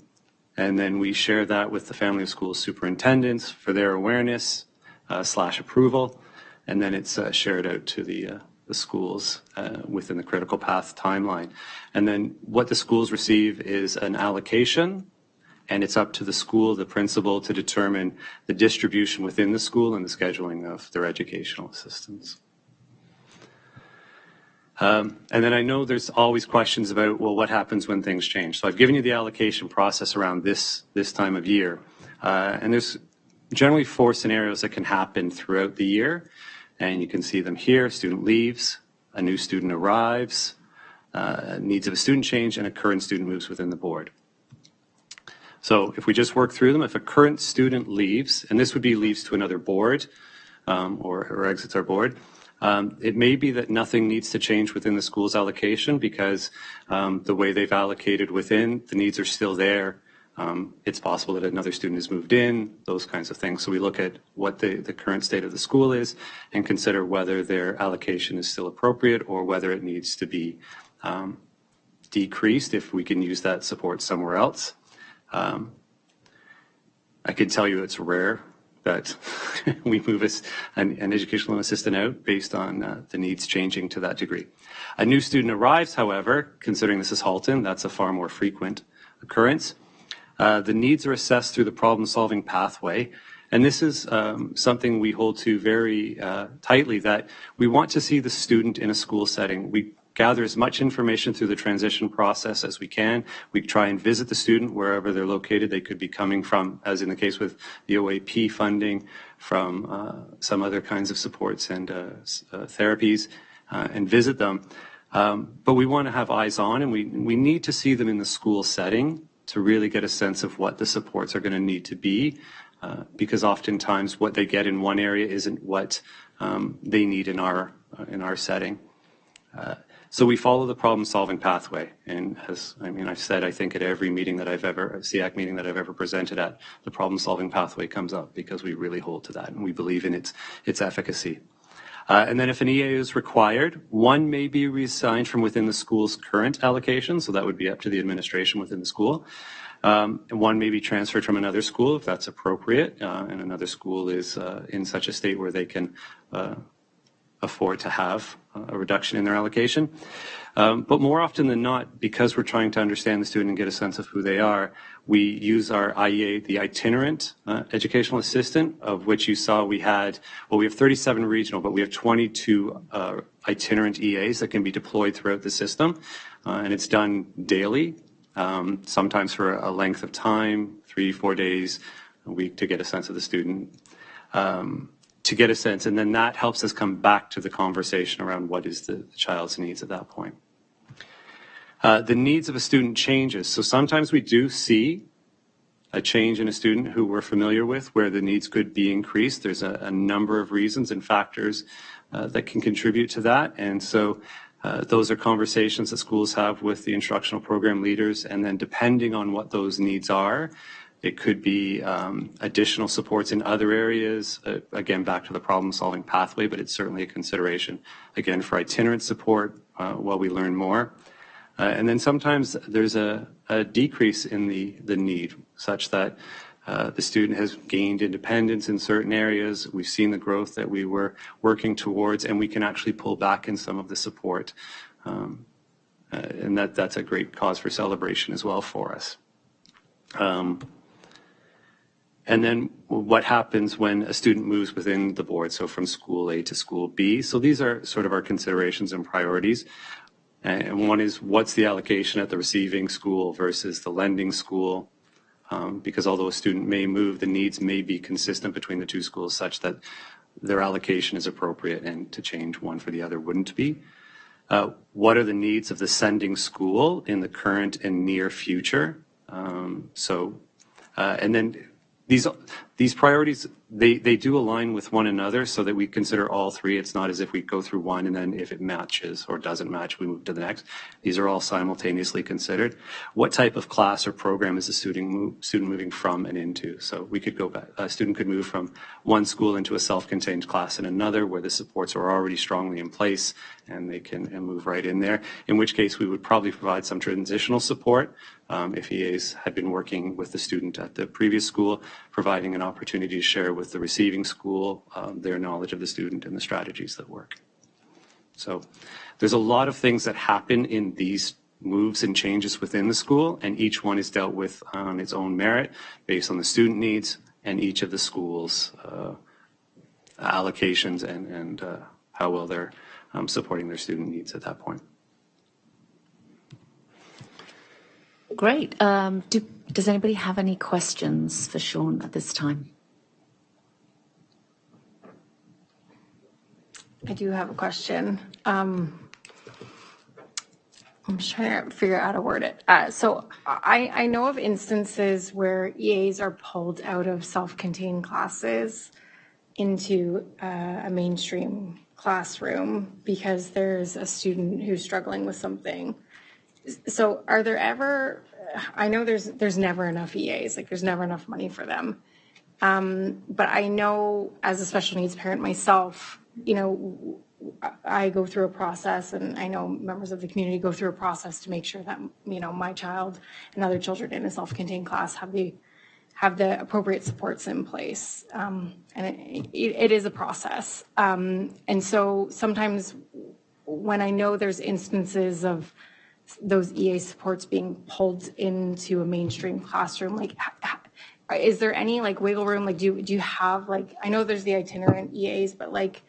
S10: then we share that with the family of school superintendents for their awareness / approval. And then it's shared out to the schools within the critical path timeline. And then what the schools receive is an allocation and it's up to the school, the principal, to determine the distribution within the school and the scheduling of their educational assistants. And then I know there's always questions about, well, what happens when things change? So I've given you the allocation process around this time of year. And there's generally 4 scenarios that can happen throughout the year. And you can see them here. Student leaves, a new student arrives, needs of a student change, and a current student moves within the board. So if we just work through them, if a current student leaves, and this would be leaves to another board or exits our board, it may be that nothing needs to change within the school's allocation because the way they've allocated within, the needs are still there. It's possible that another student has moved in, those kinds of things. So we look at what the current state of the school is and consider whether their allocation is still appropriate or whether it needs to be decreased if we can use that support somewhere else. I could tell you it's rare that we move an educational assistant out based on the needs changing to that degree. A new student arrives, however, considering this is Halton, that's a far more frequent occurrence. The needs are assessed through the problem-solving pathway, and this is something we hold to very tightly, that we want to see the student in a school setting. We gather as much information through the transition process as we can. We try and visit the student wherever they're located. They could be coming from, as in the case with the OAP funding, from some other kinds of supports and therapies, and visit them. But we want to have eyes on, and we need to see them in the school setting to really get a sense of what the supports are going to need to be, because oftentimes what they get in one area isn't what they need in our setting. So we follow the problem-solving pathway, and I've said, I think at every meeting that SEAC meeting that I've ever presented at, the problem-solving pathway comes up because we really hold to that, and we believe in its efficacy. And then if an EA is required, one may be reassigned from within the school's current allocation, so that would be up to the administration within the school. And one may be transferred from another school if that's appropriate, and another school is in such a state where they can afford to have a reduction in their allocation. But more often than not, because we're trying to understand the student and get a sense of who they are, we use our IEA, the itinerant educational assistant, of which you saw we have 37 regional, but we have 22 itinerant EAs that can be deployed throughout the system. And it's done daily, sometimes for a length of time, 3-4 days, a week, to get a sense of the student. To get a sense, and then that helps us come back to the conversation around what is the child's needs at that point. The needs of a student changes. So sometimes we do see a change in a student who we're familiar with where the needs could be increased. There's a number of reasons and factors that can contribute to that. And so those are conversations that schools have with the instructional program leaders. And then depending on what those needs are, it could be additional supports in other areas, again, back to the problem-solving pathway, but it's certainly a consideration, again, for itinerant support while we learn more. And then sometimes there's a decrease in the need, such that the student has gained independence in certain areas. We've seen the growth that we were working towards, and we can actually pull back in some of the support. And that's a great cause for celebration as well for us. And then what happens when a student moves within the board, so from school A to school B. So these are sort of our considerations and priorities. And one is, what's the allocation at the receiving school versus the lending school? Because although a student may move, the needs may be consistent between the two schools such that their allocation is appropriate, and to change one for the other wouldn't be. What are the needs of the sending school in the current and near future? And then these priorities, they do align with one another so that we consider all three. It's not as if we go through one and then if it matches or doesn't match, we move to the next. These are all simultaneously considered. What type of class or program is the student moving from and into? So we could go back, a student could move from one school into a self-contained class in another where the supports are already strongly in place and they can move right in there, in which case we would probably provide some transitional support if EAs had been working with the student at the previous school, providing an opportunity to share with the receiving school their knowledge of the student and the strategies that work. So there's a lot of things that happen in these moves and changes within the school, and each one is dealt with on its own merit based on the student needs and each of the schools' allocations and how well they're supporting their student needs at that point.
S1: Great. Does anybody have any questions for Sean at this time?
S2: I do have a question. I'm just trying to figure out how to word it. So I know of instances where EAs are pulled out of self-contained classes into a mainstream classroom because there's a student who's struggling with something. So are there ever, I know there's never enough EAs, like there's never enough money for them. But I know as a special needs parent myself, you know, I go through a process, and I know members of the community go through a process to make sure that, you know, my child and other children in a self-contained class have the appropriate supports in place. And it is a process. And so sometimes when I know there's instances of those EA supports being pulled into a mainstream classroom, like, is there any like wiggle room? Like, do you have, like, I know there's the itinerant EAs, but like,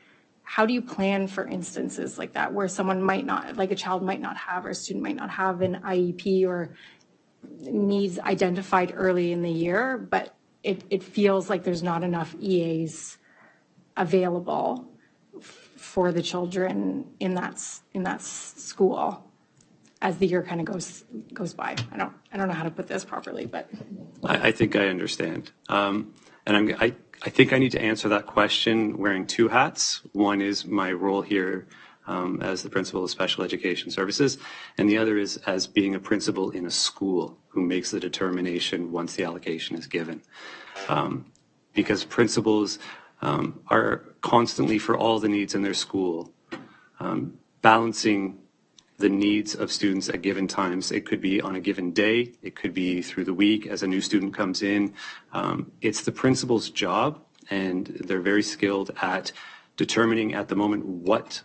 S2: how do you plan for instances like that where someone might not, like a child might not have, or a student might not have an IEP or needs identified early in the year, but it feels like there's not enough EAs available for the children in that school as the year kind of goes by? I don't know how to put this properly, but
S10: I think I understand. And I think I need to answer that question wearing two hats. One is my role here as the principal of special education services, and the other is as being a principal in a school who makes the determination once the allocation is given. Because principals are constantly, for all the needs in their school, balancing the needs of students at given times. It could be on a given day. It could be through the week as a new student comes in. It's the principal's job, and they're very skilled at determining at the moment what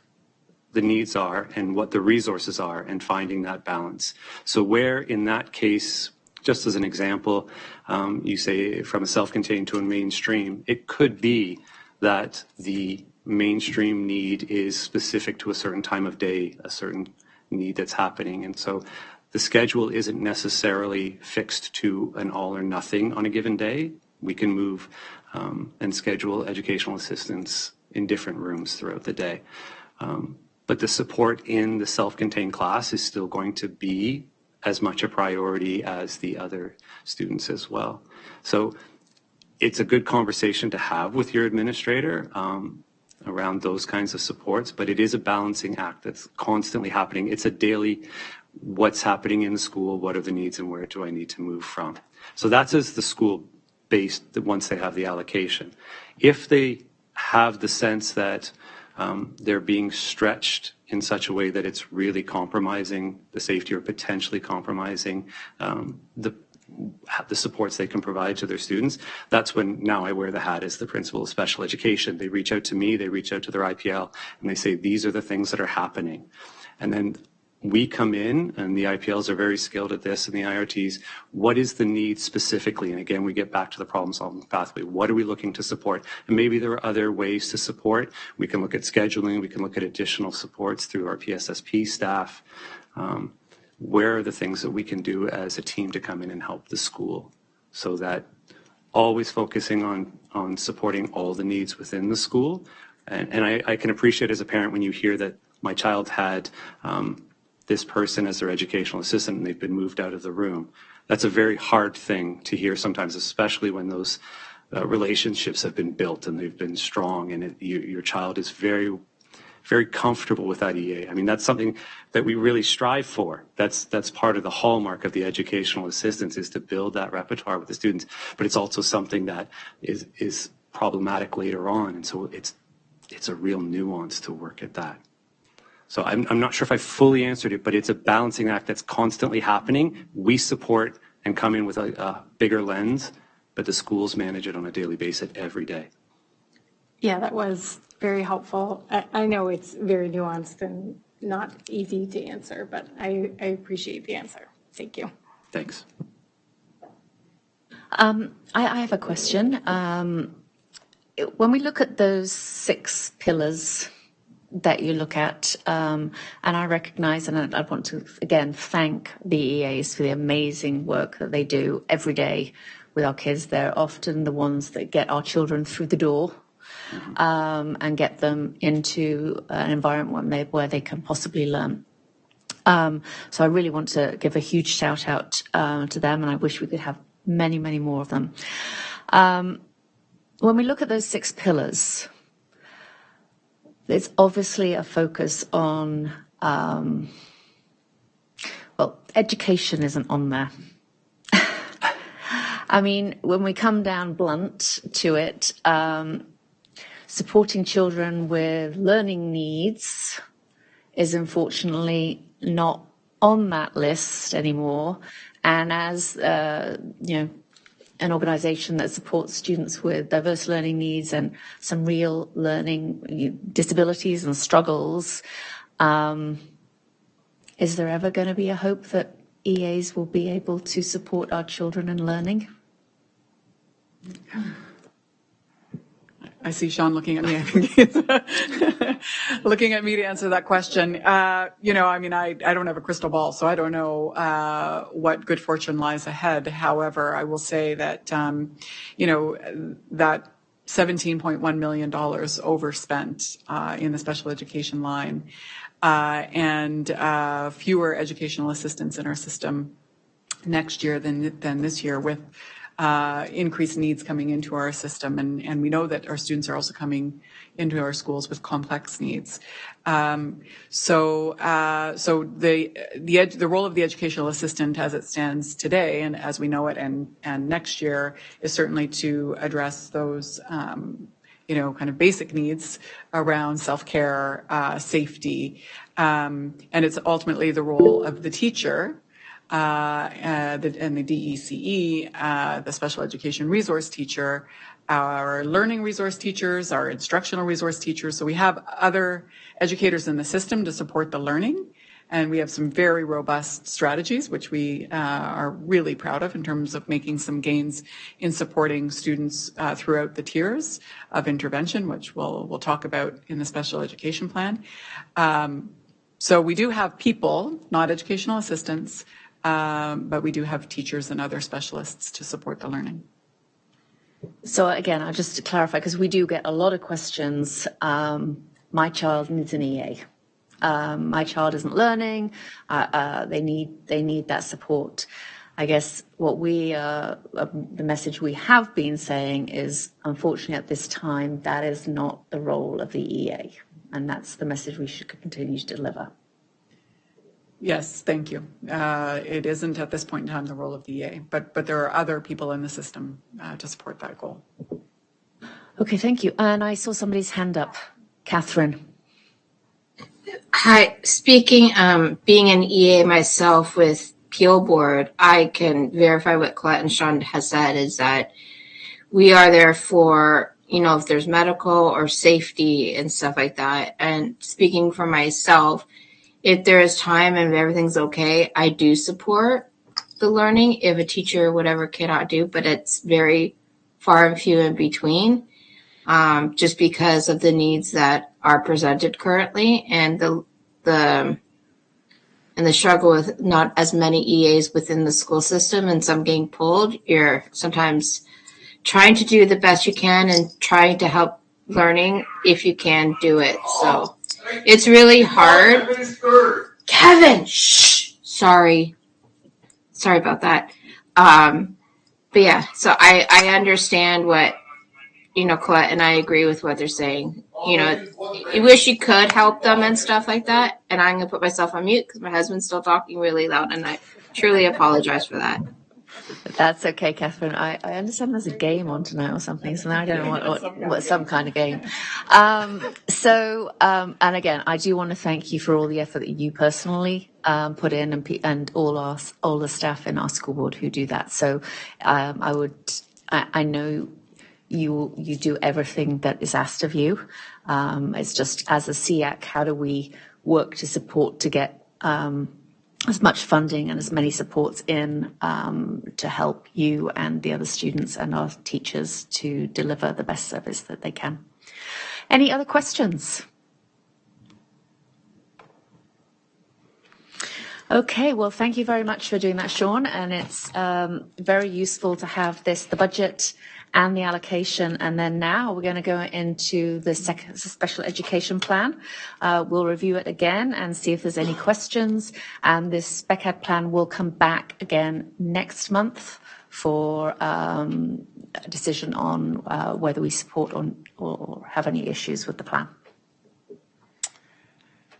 S10: the needs are and what the resources are and finding that balance. So where in that case, just as an example, you say from a self-contained to a mainstream, it could be that the mainstream need is specific to a certain time of day, a certain need that's happening. And so the schedule isn't necessarily fixed to an all or nothing on a given day. We can move and schedule educational assistance in different rooms throughout the day. But the support in the self-contained class is still going to be as much a priority as the other students as well. So it's a good conversation to have with your administrator around those kinds of supports, but it is a balancing act that's constantly happening. It's a daily, what's happening in the school, what are the needs, and where do I need to move from? So that's as the school based once they have the allocation. If they have the sense that they're being stretched in such a way that it's really compromising the safety or potentially compromising the supports they can provide to their students, that's when now I wear the hat as the principal of special education. They reach out to me, they reach out to their IPL, and they say, these are the things that are happening. And then we come in, and the IPLs are very skilled at this, and the IRTs, what is the need specifically? And again, we get back to the problem-solving pathway. What are we looking to support? And maybe there are other ways to support. We can look at scheduling. We can look at additional supports through our PSSP staff. Where are the things that we can do as a team to come in and help the school, so that always focusing on supporting all the needs within the school. And I can appreciate as a parent when you hear that my child had this person as their educational assistant and they've been moved out of the room. That's a very hard thing to hear sometimes, especially when those relationships have been built and they've been strong, and your child is very, very comfortable with that EA. I mean, that's something that we really strive for. That's part of the hallmark of the educational assistance, is to build that repertoire with the students. But it's also something that is problematic later on, and so it's a real nuance to work at that. So I'm not sure if I fully answered it, but it's a balancing act that's constantly happening. We support and come in with a bigger lens, but the schools manage it on a daily basis every day.
S2: yeah, that was very helpful. I know it's very nuanced, not easy to answer, but I appreciate the answer. Thank you.
S5: Thanks.
S1: I have a question. When we look at those 6 pillars that you look at, and I recognize, and I want to again thank the EAs for the amazing work that they do every day with our kids. They're often the ones that get our children through the door and get them into an environment where they can possibly learn. So I really want to give a huge shout out to them, and I wish we could have many, many more of them. When we look at those 6 pillars, there's obviously a focus on, education isn't on there. I mean, when we come down blunt to it, supporting children with learning needs is unfortunately not on that list anymore. And as, an organisation that supports students with diverse learning needs and some real learning disabilities and struggles, is there ever going to be a hope that EAs will be able to support our children in learning?
S5: I see Sean looking at me. I think he's looking at me to answer that question. I don't have a crystal ball, so I don't know what good fortune lies ahead. However, I will say that, that $17.1 million overspent in the special education line and fewer educational assistants in our system next year than this year, with increased needs coming into our system, and we know that our students are also coming into our schools with complex needs. So the role of the educational assistant as it stands today and as we know it and next year is certainly to address those kind of basic needs around self-care, safety, and it's ultimately the role of the teacher and the DECE, the special education resource teacher, our learning resource teachers, our instructional resource teachers. So we have other educators in the system to support the learning. And we have some very robust strategies, which we are really proud of in terms of making some gains in supporting students throughout the tiers of intervention, which we'll talk about in the special education plan. So we do have people, not educational assistants, but we do have teachers and other specialists to support the learning.
S1: So again, just to clarify, because we do get a lot of questions, my child needs an EA. My child isn't learning, they need that support. I guess what the message we have been saying is, unfortunately at this time, that is not the role of the EA. And that's the message we should continue to deliver.
S5: Yes, thank you. It isn't at this point in time the role of the EA, but there are other people in the system to support that goal.
S1: Okay, thank you. And I saw somebody's hand up. Catherine.
S6: Hi, speaking, being an EA myself with PO Board, I can verify what Colette and Sean has said is that we are there for, if there's medical or safety and stuff like that. And speaking for myself, if there is time and everything's okay, I do support the learning if a teacher or whatever cannot do, but it's very far and few in between, just because of the needs that are presented currently and the struggle with not as many EAs within the school system and some getting pulled. You're sometimes trying to do the best you can and trying to help learning if you can do it. So it's really hard. Kevin, shh. Sorry about that. But yeah, so I understand what, Colette, and I agree with what they're saying. You wish you could help them and stuff like that. And I'm going to put myself on mute because my husband's still talking really loud, and I truly apologize for that.
S1: That's okay, Catherine. I understand there's a game on tonight or something, so now I don't know what some kind of game. And again, I do want to thank you for all the effort that you personally put in, and all the staff in our school board who do that. So I know you do everything that is asked of you. It's just as a SEAC, how do we work to support to get as much funding and as many supports in to help you and the other students and our teachers to deliver the best service that they can. Any other questions? Okay, well, thank you very much for doing that, Sean. And it's very useful to have the budget and the allocation. And then now we're going to go into the second special education plan. We'll review it again and see if there's any questions. And this spec ed plan will come back again next month for a decision on whether we support or have any issues with the plan.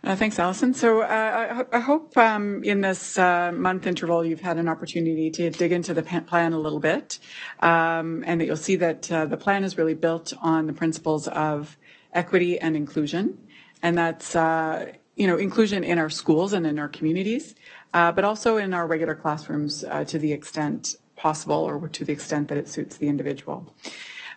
S5: Thanks, Alison. So I hope in this month interval you've had an opportunity to dig into the plan a little bit, and that you'll see that the plan is really built on the principles of equity and inclusion, and that's inclusion in our schools and in our communities, but also in our regular classrooms to the extent possible or to the extent that it suits the individual.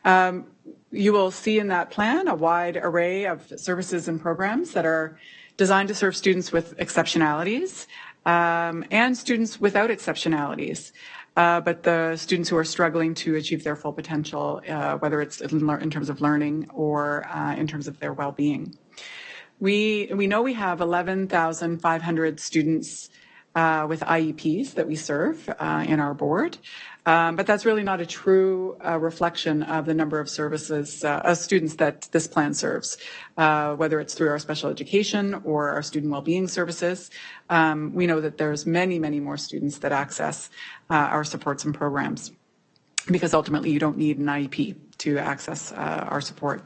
S5: You will see in that plan a wide array of services and programs that are designed to serve students with exceptionalities and students without exceptionalities, but the students who are struggling to achieve their full potential, whether it's in terms of learning or in terms of their well-being. We know we have 11,500 students with IEPs that we serve in our board. But that's really not a true reflection of the number of services, students that this plan serves, whether it's through our special education or our student well-being services. We know that there's many, many more students that access our supports and programs, because ultimately you don't need an IEP to access our support.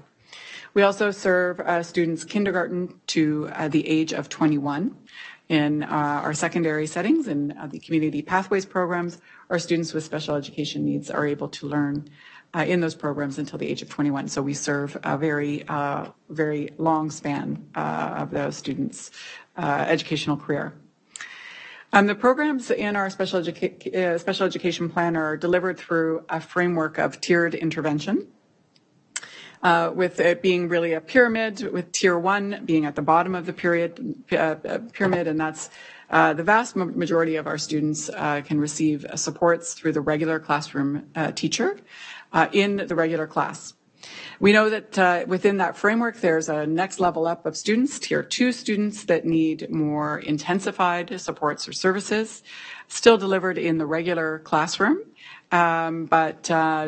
S5: We also serve students kindergarten to the age of 21. In our secondary settings and the community pathways programs, our students with special education needs are able to learn in those programs until the age of 21. So we serve a very long span of the students' educational career. The programs in our special education plan are delivered through a framework of tiered intervention. With it being really a pyramid, with tier 1 being at the bottom of the pyramid, and that's the vast majority of our students can receive supports through the regular classroom teacher in the regular class. We know that within that framework, there's a next level up of students, tier 2 students that need more intensified supports or services, still delivered in the regular classroom. But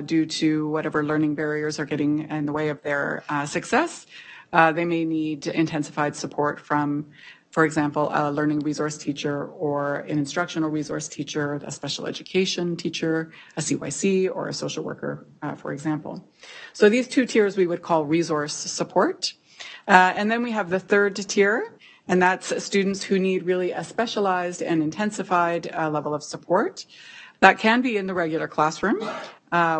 S5: due to whatever learning barriers are getting in the way of their success, they may need intensified support from, for example, a learning resource teacher or an instructional resource teacher, a special education teacher, a CYC, or a social worker, for example. So these two tiers we would call resource support. And then we have the third tier, and that's students who need really a specialized and intensified level of support. That can be in the regular classroom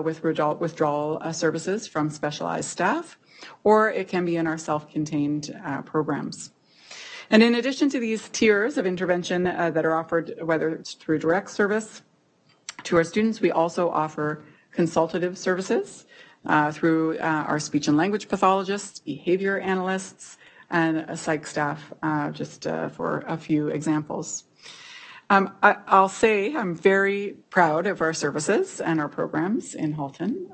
S5: with withdrawal services from specialized staff, or it can be in our self-contained programs. And in addition to these tiers of intervention that are offered, whether it's through direct service to our students, we also offer consultative services through our speech and language pathologists, behavior analysts, and psych staff, just for a few examples. I'll say I'm very proud of our services and our programs in Halton.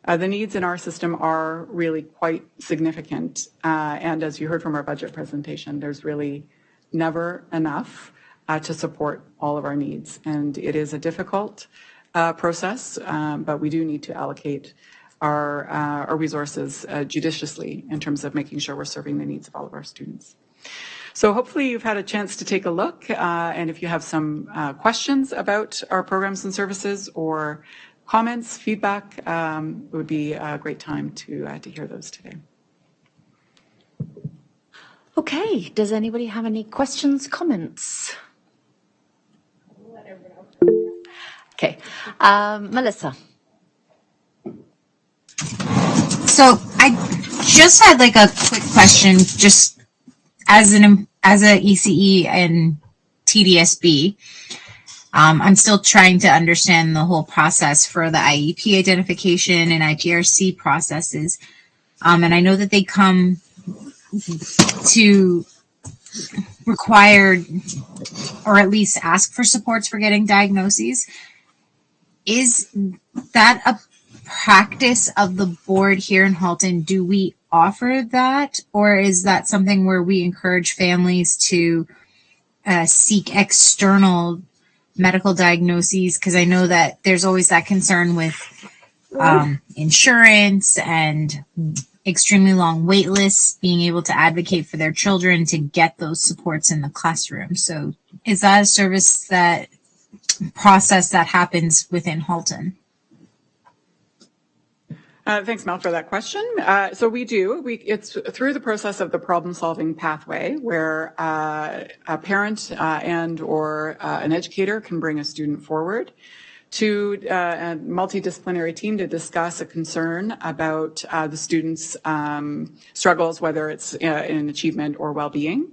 S5: The needs in our system are really quite significant. And as you heard from our budget presentation, there's really never enough to support all of our needs. And it is a difficult process, but we do need to allocate our resources judiciously in terms of making sure we're serving the needs of all of our students. So hopefully you've had a chance to take a look, and if you have some questions about our programs and services or comments, feedback, it would be a great time to hear those today.
S1: Okay, does anybody have any questions, comments? Okay, Melissa.
S3: So I just had like a quick question, just as a ECE and TDSB. I'm still trying to understand the whole process for the IEP identification and IPRC processes. And I know that they come to require or at least ask for supports for getting diagnoses. Is that a practice of the board here in Halton? Do we offer that, or is that something where we encourage families to seek external medical diagnoses? Because I know that there's always that concern with insurance and extremely long wait lists, being able to advocate for their children to get those supports in the classroom. So is that a service, that process that happens within Halton?
S5: Thanks, Mel, for that question. So we do. It's through the process of the problem-solving pathway, where a parent and or an educator can bring a student forward to a multidisciplinary team to discuss a concern about the student's struggles, whether it's in achievement or well-being.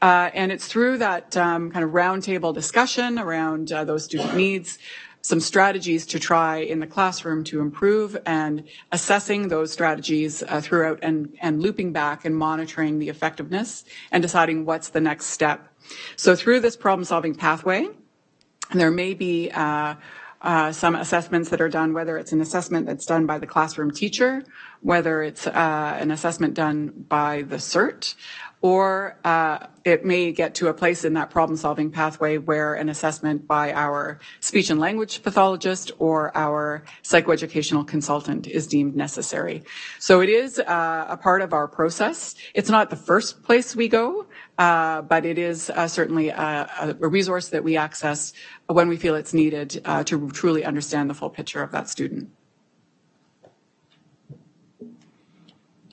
S5: And it's through that kind of roundtable discussion around those student needs, some strategies to try in the classroom to improve, and assessing those strategies throughout and looping back and monitoring the effectiveness and deciding what's the next step. So through this problem-solving pathway, there may be some assessments that are done, whether it's an assessment that's done by the classroom teacher, whether it's an assessment done by the CERT, or it may get to a place in that problem-solving pathway where an assessment by our speech and language pathologist or our psychoeducational consultant is deemed necessary. So it is a part of our process. It's not the first place we go, but it is certainly a resource that we access when we feel it's needed to truly understand the full picture of that student.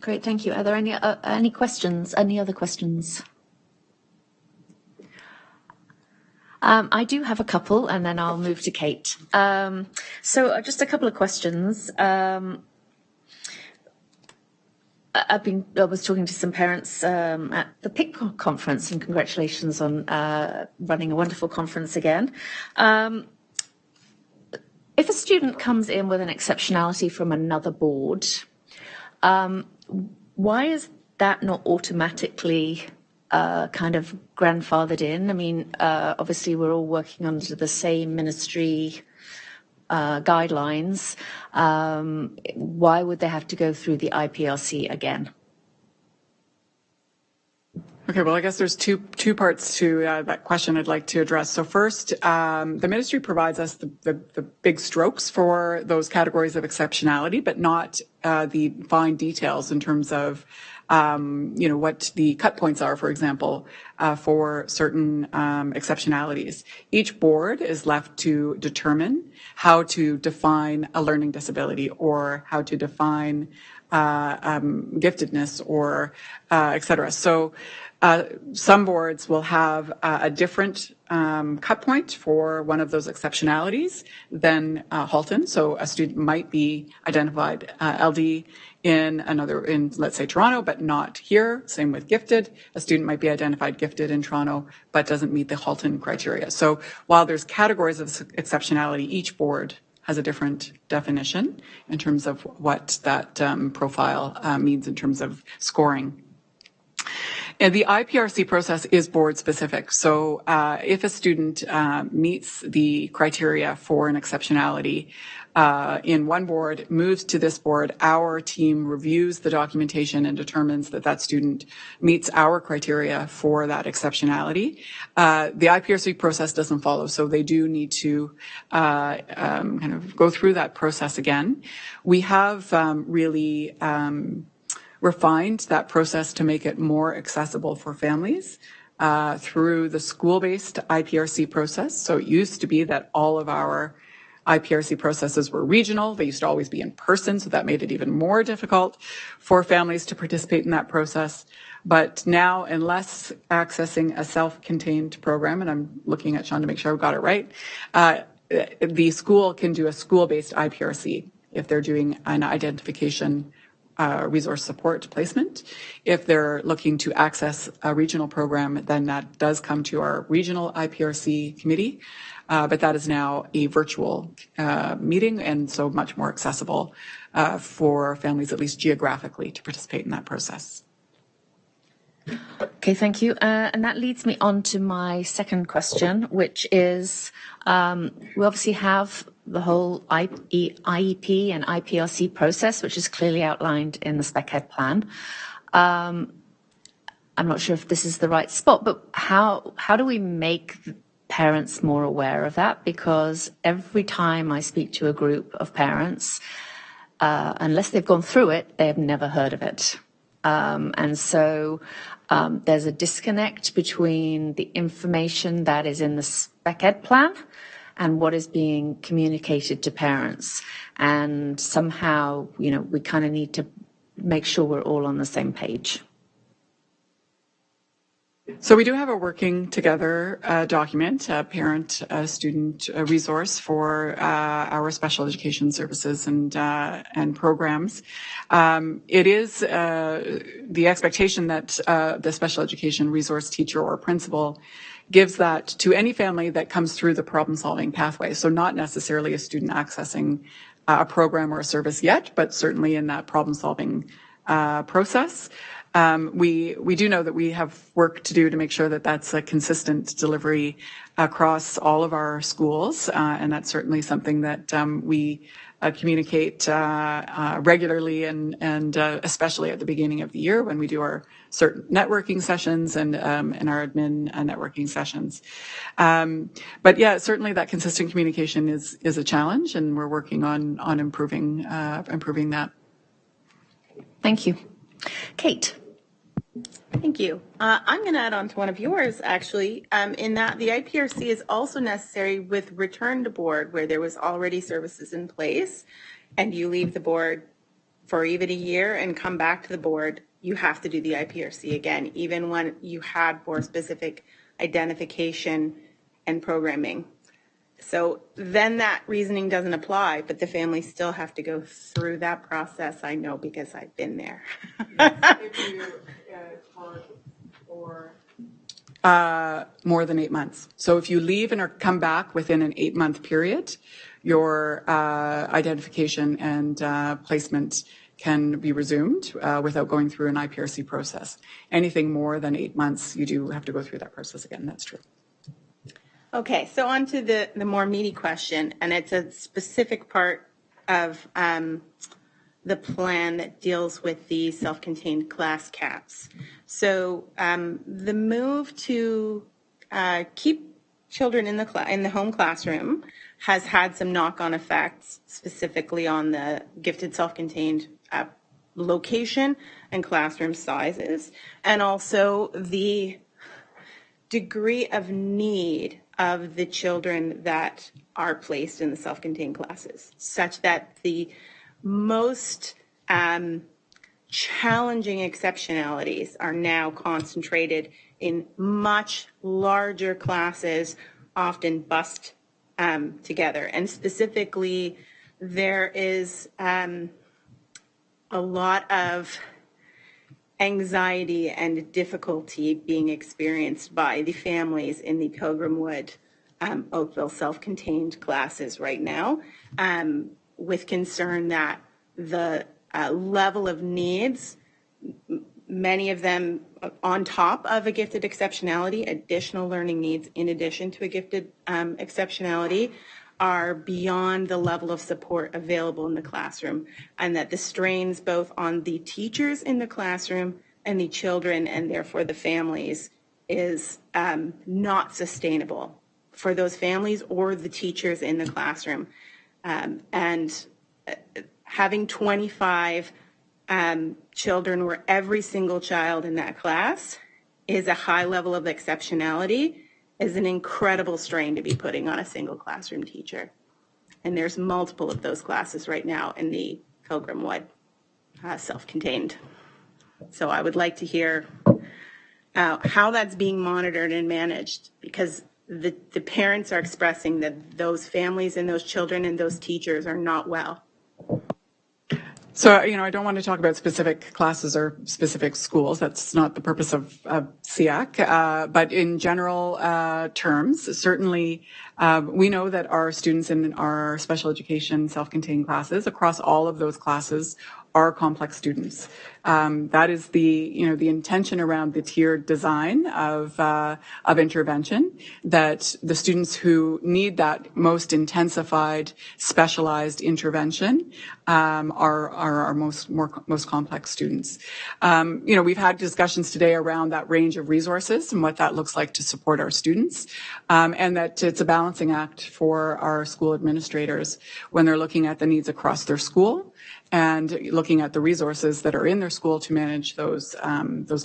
S1: Great, thank you. Are there any questions? Any other questions? I do have a couple, and then I'll move to Kate. So just a couple of questions. I was talking to some parents at the PIC conference, and congratulations on running a wonderful conference again. If a student comes in with an exceptionality from another board, why is that not automatically kind of grandfathered in? I mean, obviously we're all working under the same ministry guidelines. Why would they have to go through the IPRC again?
S5: Okay, well, I guess there's two parts to that question I'd like to address. So first, the ministry provides us the big strokes for those categories of exceptionality, but not the fine details in terms of what the cut points are, for example, for certain exceptionalities. Each board is left to determine how to define a learning disability or how to define giftedness or et cetera. So some boards will have a different cut point for one of those exceptionalities than Halton. So a student might be identified LD in let's say Toronto, but not here. Same with gifted. A student might be identified gifted in Toronto, but doesn't meet the Halton criteria. So while there's categories of exceptionality, each board has a different definition in terms of what that profile means in terms of scoring. And the IPRC process is board specific. So if a student meets the criteria for an exceptionality in one board, moves to this board, our team reviews the documentation and determines that that student meets our criteria for that exceptionality. The IPRC process doesn't follow, so they do need to kind of go through that process again. We have really refined that process to make it more accessible for families through the school-based IPRC process. So it used to be that all of our IPRC processes were regional. They used to always be in person, so that made it even more difficult for families to participate in that process. But now, unless accessing a self-contained program, and I'm looking at Sean to make sure I've got it right, the school can do a school-based IPRC if they're doing an identification resource support placement. If they're looking to access a regional program, then that does come to our regional IPRC committee. But that is now a virtual meeting, and so much more accessible for families, at least geographically, to participate in that process.
S1: Okay, thank you. And that leads me on to my second question, which is we obviously have the whole IEP and IPRC process, which is clearly outlined in the Spec Ed plan. I'm not sure if this is the right spot, but how do we make parents more aware of that? Because every time I speak to a group of parents, unless they've gone through it, they have never heard of it. And so there's a disconnect between the information that is in the Spec Ed plan and what is being communicated to parents. And somehow, we kind of need to make sure we're all on the same page.
S5: So we do have a working together document, a parent-student resource for our special education services and programs. It is the expectation that the special education resource teacher or principal gives that to any family that comes through the problem-solving pathway. So not necessarily a student accessing a program or a service yet, but certainly in that problem-solving process. We do know that we have work to do to make sure that that's a consistent delivery across all of our schools, and that's certainly something that we communicate regularly and especially at the beginning of the year when we do our certain networking sessions and our admin networking sessions. But yeah, certainly that consistent communication is a challenge, and we're working on improving that.
S1: Thank you. Kate.
S8: Thank you. I'm going to add on to one of yours, actually, in that the IPRC is also necessary with return to board where there was already services in place and you leave the board for even a year and come back to the board, you have to do the IPRC again, even when you had more specific identification and programming. So then that reasoning doesn't apply, but the families still have to go through that process. I know because I've been there.
S5: More than 8 months. So if you leave and come back within an 8-month period, your identification and placement can be resumed without going through an IPRC process. Anything more than 8 months, you do have to go through that process again. That's true.
S8: Okay, so on to the more meaty question, and it's a specific part of the plan that deals with the self-contained class caps. So the move to keep children in the home classroom has had some knock-on effects, specifically on the gifted self-contained location and classroom sizes, and also the degree of need of the children that are placed in the self-contained classes, such that the most challenging exceptionalities are now concentrated in much larger classes, often bussed together. And specifically, there is a lot of anxiety and difficulty being experienced by the families in the Pilgrim Wood Oakville self-contained classes right now, with concern that the level of needs, many of them on top of a gifted exceptionality, additional learning needs in addition to a gifted exceptionality, are beyond the level of support available in the classroom, and that the strains both on the teachers in the classroom and the children, and therefore the families, is not sustainable for those families or the teachers in the classroom. And having 25 children where every single child in that class is a high level of exceptionality is an incredible strain to be putting on a single classroom teacher. And there's multiple of those classes right now in the Pilgrim Wood self-contained. So I would like to hear how that's being monitored and managed, because the parents are expressing that those families and those children and those teachers are not well.
S5: So, I don't want to talk about specific classes or specific schools. That's not the purpose of SEAC. But in general terms, certainly we know that our students in our special education self-contained classes, across all of those classes, are complex students. That is the intention around the tiered design of intervention, that the students who need that most intensified, specialized intervention are our most complex students. We've had discussions today around that range of resources and what that looks like to support our students, and that it's a balancing act for our school administrators when they're looking at the needs across their school and looking at the resources that are in their school to manage those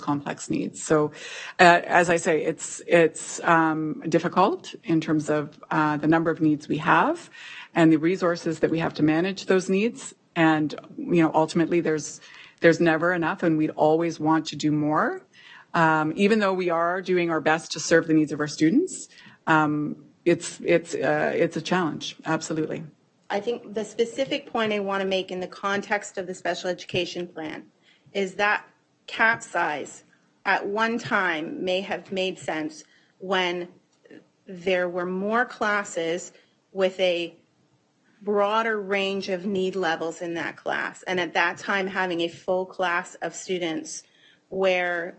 S5: complex needs. So, as I say, it's difficult in terms of the number of needs we have and the resources that we have to manage those needs. And ultimately, there's never enough, and we'd always want to do more. Even though we are doing our best to serve the needs of our students, it's a challenge. Absolutely.
S8: I think the specific point I want to make in the context of the special education plan is that cap size at one time may have made sense when there were more classes with a broader range of need levels in that class. And at that time, having a full class of students where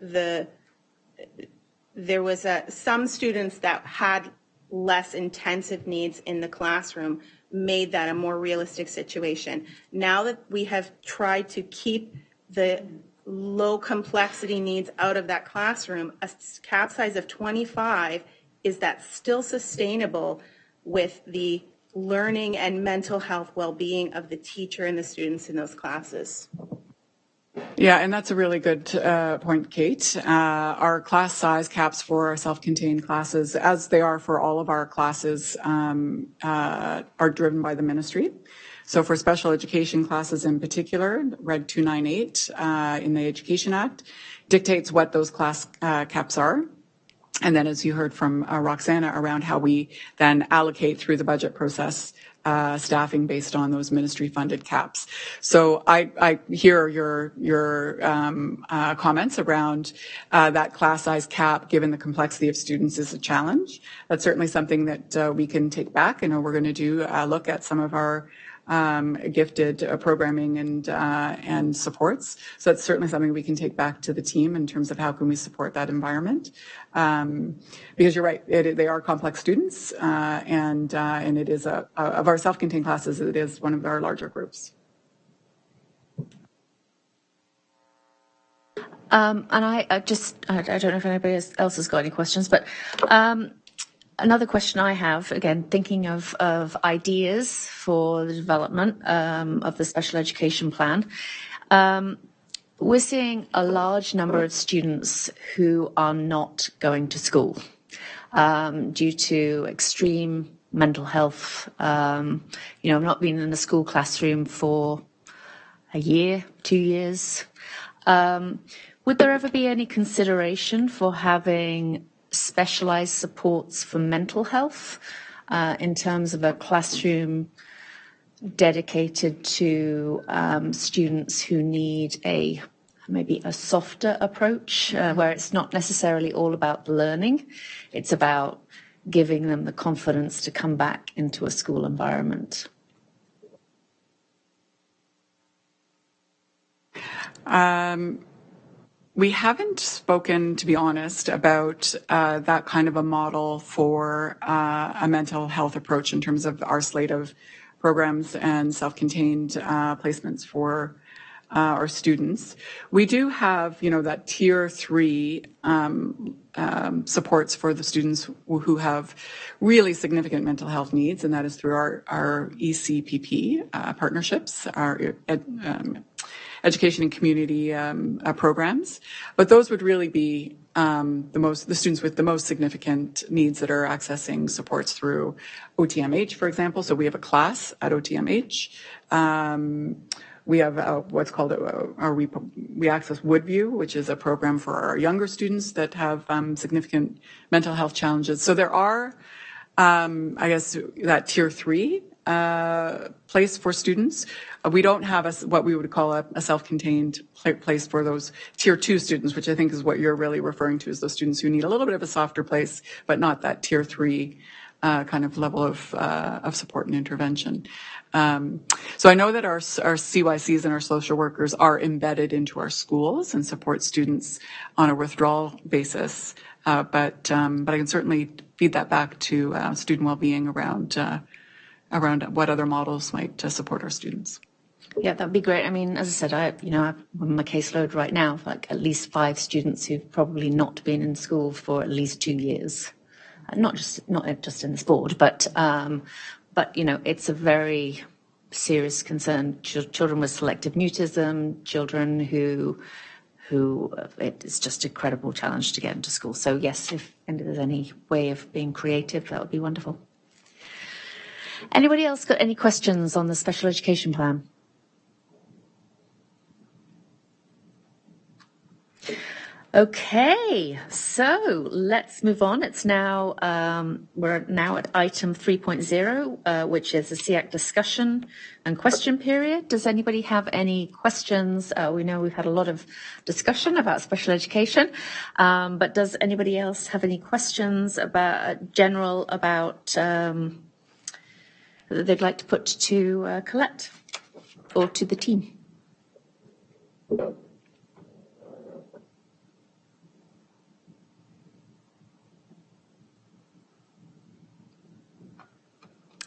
S8: there was some students that had less intensive needs in the classroom made that a more realistic situation. Now that we have tried to keep the low complexity needs out of that classroom, a cap size of 25, is that still sustainable with the learning and mental health well-being of the teacher and the students in those classes?
S5: Yeah, and that's a really good point, Kate. Our class size caps for our self-contained classes, as they are for all of our classes, are driven by the ministry. So for special education classes in particular, Reg 298 in the Education Act dictates what those class caps are. And then, as you heard from Roxana, around how we then allocate through the budget process staffing based on those ministry-funded caps. So I hear your comments around that class size cap, given the complexity of students, is a challenge. That's certainly something that we can take back, and we're going to do look at some of our gifted programming and supports. So that's certainly something we can take back to the team in terms of how can we support that environment. Because you're right, they are complex students, and it is of our self-contained classes, it is one of our larger groups.
S1: And I don't know if anybody else has got any questions, but another question I have, again, thinking of ideas for the development of the special education plan. We're seeing a large number of students who are not going to school due to extreme mental health. I've not been in a school classroom for a year, 2 years. Would there ever be any consideration for having specialized supports for mental health in terms of a classroom dedicated to students who need maybe a softer approach where it's not necessarily all about learning, it's about giving them the confidence to come back into a school environment?
S5: We haven't spoken, to be honest, about that kind of a model for a mental health approach in terms of our slate of programs and self-contained placements for our students. We do have, that tier 3 supports for the students who have really significant mental health needs, and that is through our ECPP partnerships, our education and community programs. But those would really be the students with the most significant needs that are accessing supports through OTMH, for example. So we have a class at OTMH. We have what's called we access Woodview, which is a program for our younger students that have significant mental health challenges. So there are, I guess, that tier 3 place for students. We don't have what we would call a self-contained place for those tier 2 students, which I think is what you're really referring to, is those students who need a little bit of a softer place, but not that tier 3 kind of level of support and intervention. So I know that our CYCs and our social workers are embedded into our schools and support students on a withdrawal basis. But I can certainly feed that back to student well-being around what other models might support our students.
S1: Yeah, that'd be great. I mean, as I said, I'm on my caseload right now, like at least 5 students who've probably not been in school for at least 2 years. Not just in this board, but it's a very serious concern. Children with selective mutism, children who it is just a credible challenge to get into school. So yes, if there's any way of being creative, that would be wonderful. Anybody else got any questions on the special education plan? Okay, so let's move on. It's now we're now at item 3.0, which is the SEAC discussion and question period. Does anybody have any questions? We know we've had a lot of discussion about special education, but does anybody else have any questions about that they'd like to put to Colette or to the team?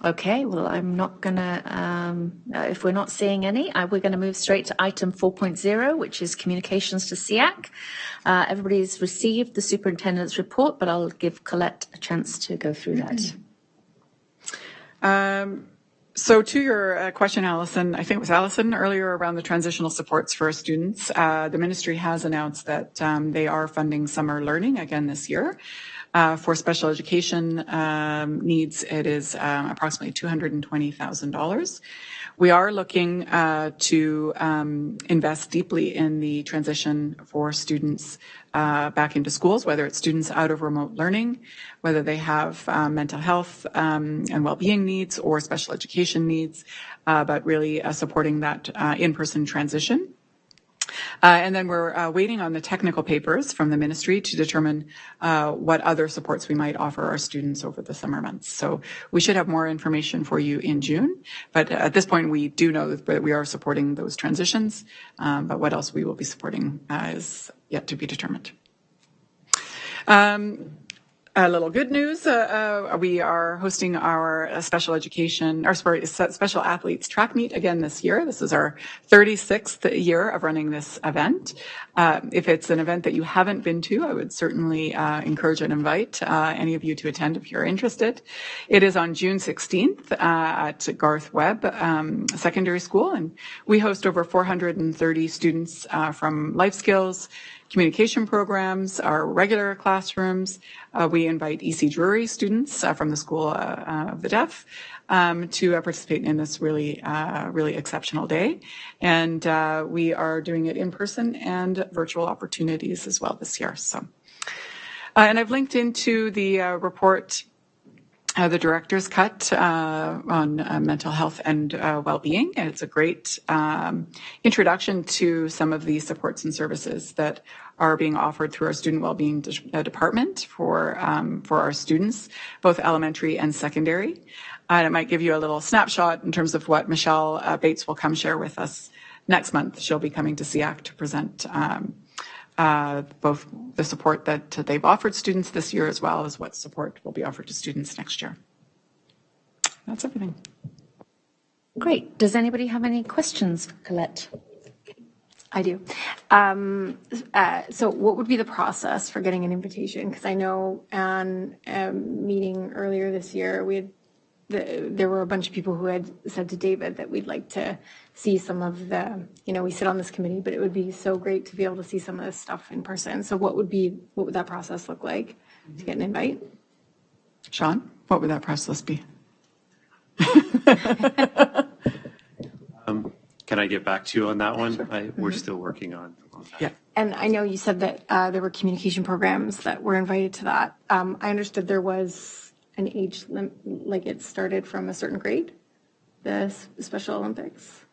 S1: Okay, well, I'm not going to, if we're not seeing any, we're going to move straight to item 4.0, which is communications to SEAC. Everybody's received the superintendent's report, but I'll give Colette a chance to go through that.
S5: So to your question, Alison, I think it was Alison earlier around the transitional supports for our students. The ministry has announced that they are funding summer learning again this year. For special education needs, it is approximately $220,000. We are looking to invest deeply in the transition for students back into schools, whether it's students out of remote learning, whether they have mental health and well-being needs or special education needs, but really supporting that in-person transition. And then we're waiting on the technical papers from the ministry to determine what other supports we might offer our students over the summer months. So we should have more information for you in June. But at this point, we do know that we are supporting those transitions. But what else we will be supporting is yet to be determined. A little good news, we are hosting our special athletes track meet again this year. This is our 36th year of running this event. If it's an event that you haven't been to, I would certainly encourage and invite any of you to attend if you're interested. It is on June 16th at Garth Webb Secondary School, and we host over 430 students from life skills, communication programs, our regular classrooms. We invite EC Drury students from the School of the Deaf to participate in this really exceptional day. And we are doing it in person and virtual opportunities as well this year. So, and I've linked into the report the director's cut on mental health and well-being. And it's a great introduction to some of the supports and services that are being offered through our student well-being department for our students, both elementary and secondary. And it might give you a little snapshot in terms of what Michelle Bates will come share with us next month. She'll be coming to SEAC to present both the support that they've offered students this year as well as what support will be offered to students next year. That's everything.
S1: Great. Does anybody have any questions for Colette?
S2: I do. So what would be the process for getting an invitation? Because I know on a meeting earlier this year, there were a bunch of people who had said to David that we'd like to see some of the, we sit on this committee, but it would be so great to be able to see some of this stuff in person. So what would that process look like to get an invite?
S5: Sean, what would that process be?
S10: Can I get back to you on that one? Sure. We're still working on that.
S2: Yeah. And I know you said that there were communication programs that were invited to that. I understood there was an age limit, like it started from a certain grade. The Special Olympics.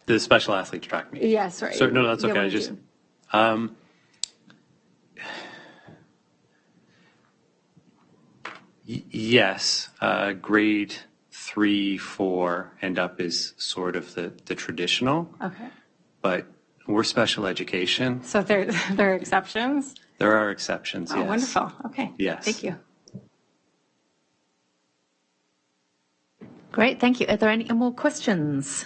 S10: The special athletes track meet.
S2: Yes, right.
S10: So no, that's okay. I just yes, grade 3, 4, and up is sort of the traditional.
S2: Okay.
S10: But we're special education.
S2: So there are exceptions?
S10: There are exceptions,
S2: Oh,
S10: yes.
S2: wonderful. Okay.
S10: Yes.
S2: Thank you.
S1: Great, thank you. Are there any more questions?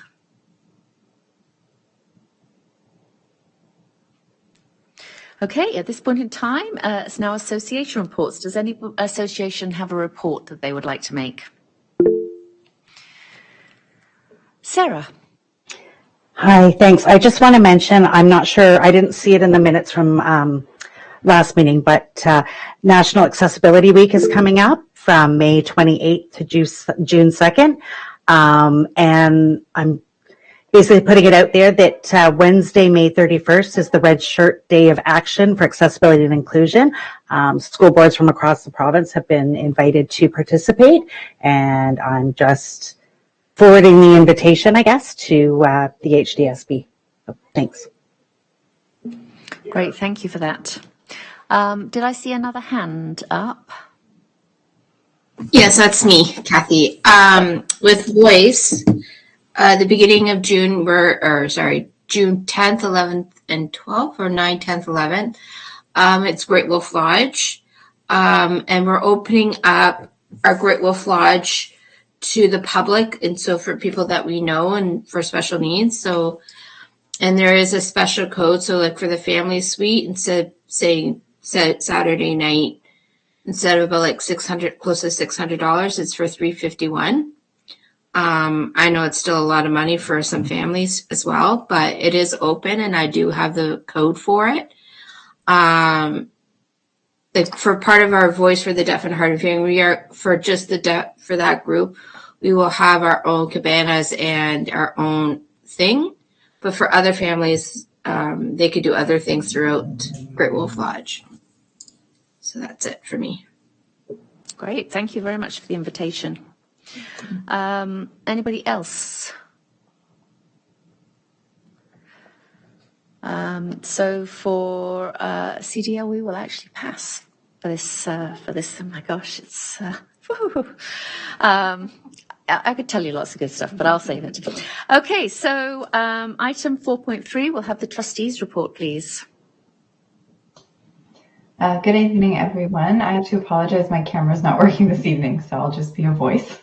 S1: Okay, at this point in time, it's now association reports. Does any association have a report that they would like to make? Sarah.
S11: Hi, thanks. I just want to mention, I'm not sure, I didn't see it in the minutes from last meeting, but National Accessibility Week is coming up from May 28th to June 2nd. And I'm basically putting it out there that Wednesday, May 31st is the Red Shirt Day of Action for Accessibility and Inclusion. School boards from across the province have been invited to participate, and I'm just forwarding the invitation, I guess, to the HDSB. So, thanks.
S1: Great, thank you for that. Did I see another hand up?
S6: Yes, that's me, Kathy. With Voice, the beginning of June, June 10th, 11th, and 12th, or 9th, 10th, 11th. It's Great Wolf Lodge. And we're opening up our Great Wolf Lodge to the public, and so for people that we know and for special needs. So, and there is a special code. So like for the family suite, instead of saying Saturday night, instead of about like $600, close to $600, it's for $351. I know it's still a lot of money for some families as well, but it is open, and I do have the code for it. Like for part of our Voice for the Deaf and Hard of Hearing, we are for just the deaf, for that group, we will have our own cabanas and our own thing. But for other families, they could do other things throughout Great Wolf Lodge. So that's it for me.
S1: Great, thank you very much for the invitation. Anybody else? So for CDL, we will actually pass for this. Oh my gosh, it's. I could tell you lots of good stuff, but I'll save it. Okay, so item 4.3, we'll have the trustees report, please.
S12: Good evening, everyone. I have to apologize. My camera's not working this evening, so I'll just be a voice.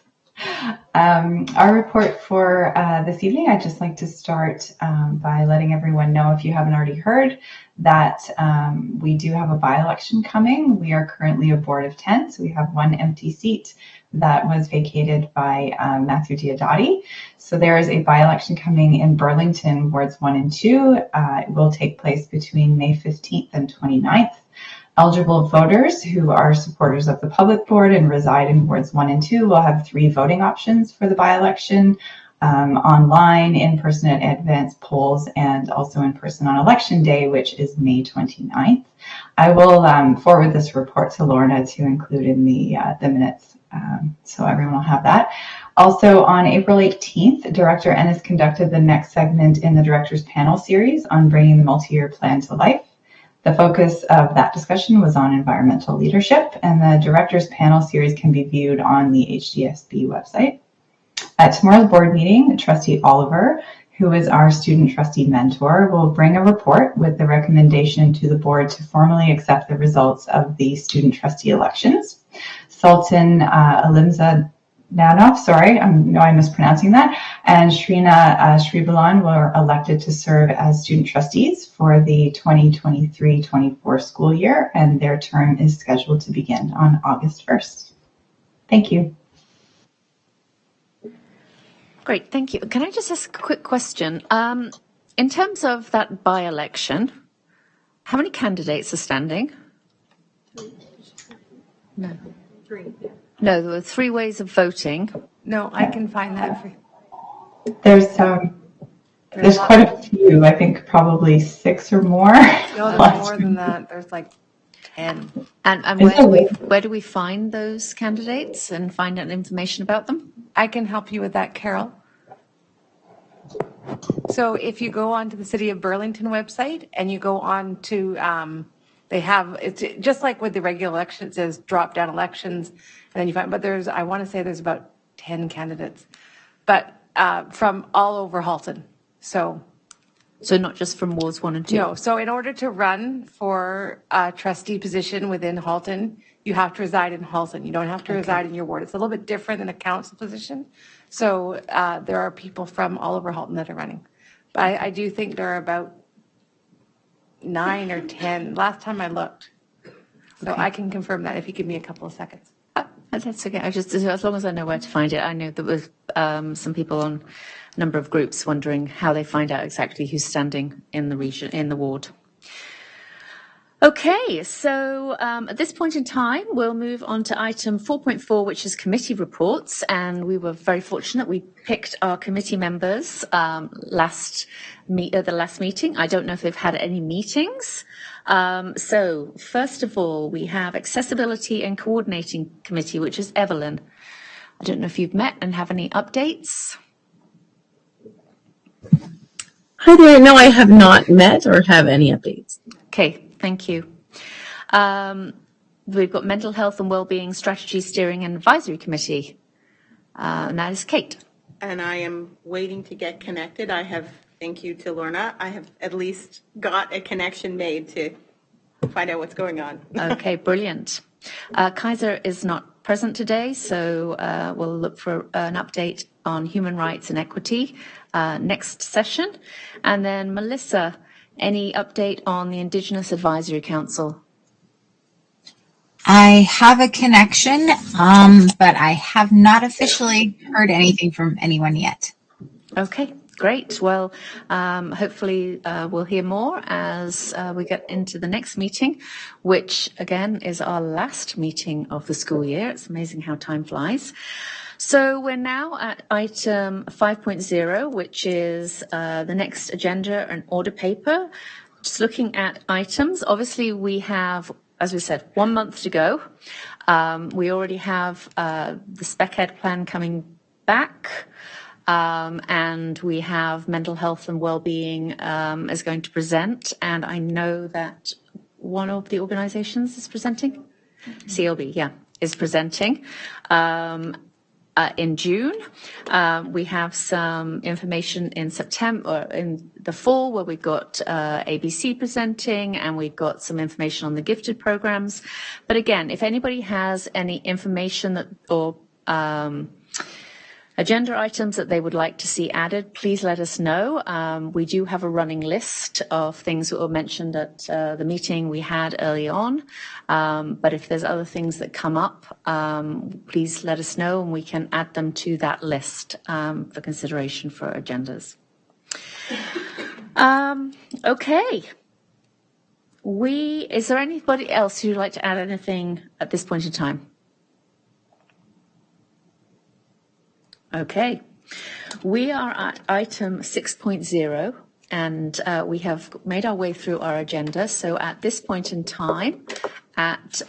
S12: Our report for this evening, I'd just like to start by letting everyone know, if you haven't already heard, that we do have a by-election coming. We are currently a board of 10, so we have one empty seat that was vacated by Matthew Diodati. So there is a by-election coming in Burlington, wards 1 and 2. It will take place between May 15th and 29th. Eligible voters who are supporters of the public board and reside in wards 1 and 2 will have 3 voting options for the by-election: online, in person at advanced polls, and also in person on election day, which is May 29th. I will forward this report to Lorna to include in the minutes, so everyone will have that. Also on April 18th, Director Ennis conducted the next segment in the Directors Panel series on bringing the multi-year plan to life. The focus of that discussion was on environmental leadership, and the Directors Panel series can be viewed on the HDSB website. At tomorrow's board meeting, Trustee Oliver, who is our student trustee mentor, will bring a report with the recommendation to the board to formally accept the results of the student trustee elections. Sultan Alimza Nanov, sorry, I know I'm mispronouncing that, and Shrina Sribalan were elected to serve as student trustees for the 2023-24 school year, and their term is scheduled to begin on August 1st. Thank you.
S1: Great, thank you. Can I just ask a quick question? In terms of that by-election, how many candidates are standing? No.
S2: 3.
S1: No, there were 3 ways of voting.
S2: No, I can find that for you.
S12: There's quite a few, I think probably 6 or more.
S2: No, there's more than that. There's like
S1: And where do we find those candidates and find out information about them?
S13: I can help you with that, Carol. So if you go onto the City of Burlington website and you go on to, they have, it's just like with the regular elections, it says drop down elections, and then you find, but I want to say there's about 10 candidates, but from all over Halton. So
S1: not just from wards 1 and 2?
S13: No. So in order to run for a trustee position within Halton, you have to reside in Halton. You don't have to reside in your ward. It's a little bit different than a council position. So there are people from all over Halton that are running. But I do think there are about 9 or 10. Last time I looked. So I can confirm that if you give me a couple of seconds.
S1: That's okay. As long as I know where to find it. I know there was some people on a number of groups wondering how they find out exactly who's standing in the region, in the ward. Okay, so at this point in time, we'll move on to item 4.4, which is committee reports. And we were very fortunate. We picked our committee members the last meeting. I don't know if they've had any meetings. So first of all, we have Accessibility and Coordinating Committee, which is Evelyn. I don't know if you've met and have any updates.
S4: Hi there. No, I have not met or have any updates.
S1: Okay. Thank you. We've got Mental Health and Wellbeing Strategy Steering and Advisory Committee. And that is Kate.
S8: And I am waiting to get connected. Thank you to Lorna. I have at least got a connection made to find out what's going on.
S1: Okay, brilliant. Kaiser is not present today, so we'll look for an update on human rights and equity next session. And then Melissa, any update on the Indigenous Advisory Council?
S3: I have a connection, but I have not officially heard anything from anyone yet.
S1: Okay, great. Well, hopefully we'll hear more as we get into the next meeting, which again is our last meeting of the school year. It's amazing how time flies. So we're now at item 5.0, which is the next agenda and order paper. Just looking at items, obviously we have, as we said, 1 month to go. We already have the Spec Ed plan coming back, and we have Mental Health and Wellbeing is going to present, and I know that one of the organizations is presenting. CLB, yeah, is presenting. In June. We have some information in September, in the fall, where we've got ABC presenting, and we've got some information on the gifted programs. But again, if anybody has any information that or agenda items that they would like to see added, please let us know. We do have a running list of things that were mentioned at the meeting we had early on. But if there's other things that come up, please let us know and we can add them to that list for consideration for agendas. Okay. Is there anybody else who'd like to add anything at this point in time? Okay, we are at item 6.0 and we have made our way through our agenda. So at this point in time, at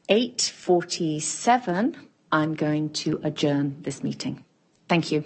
S1: 8:47, I'm going to adjourn this meeting. Thank you.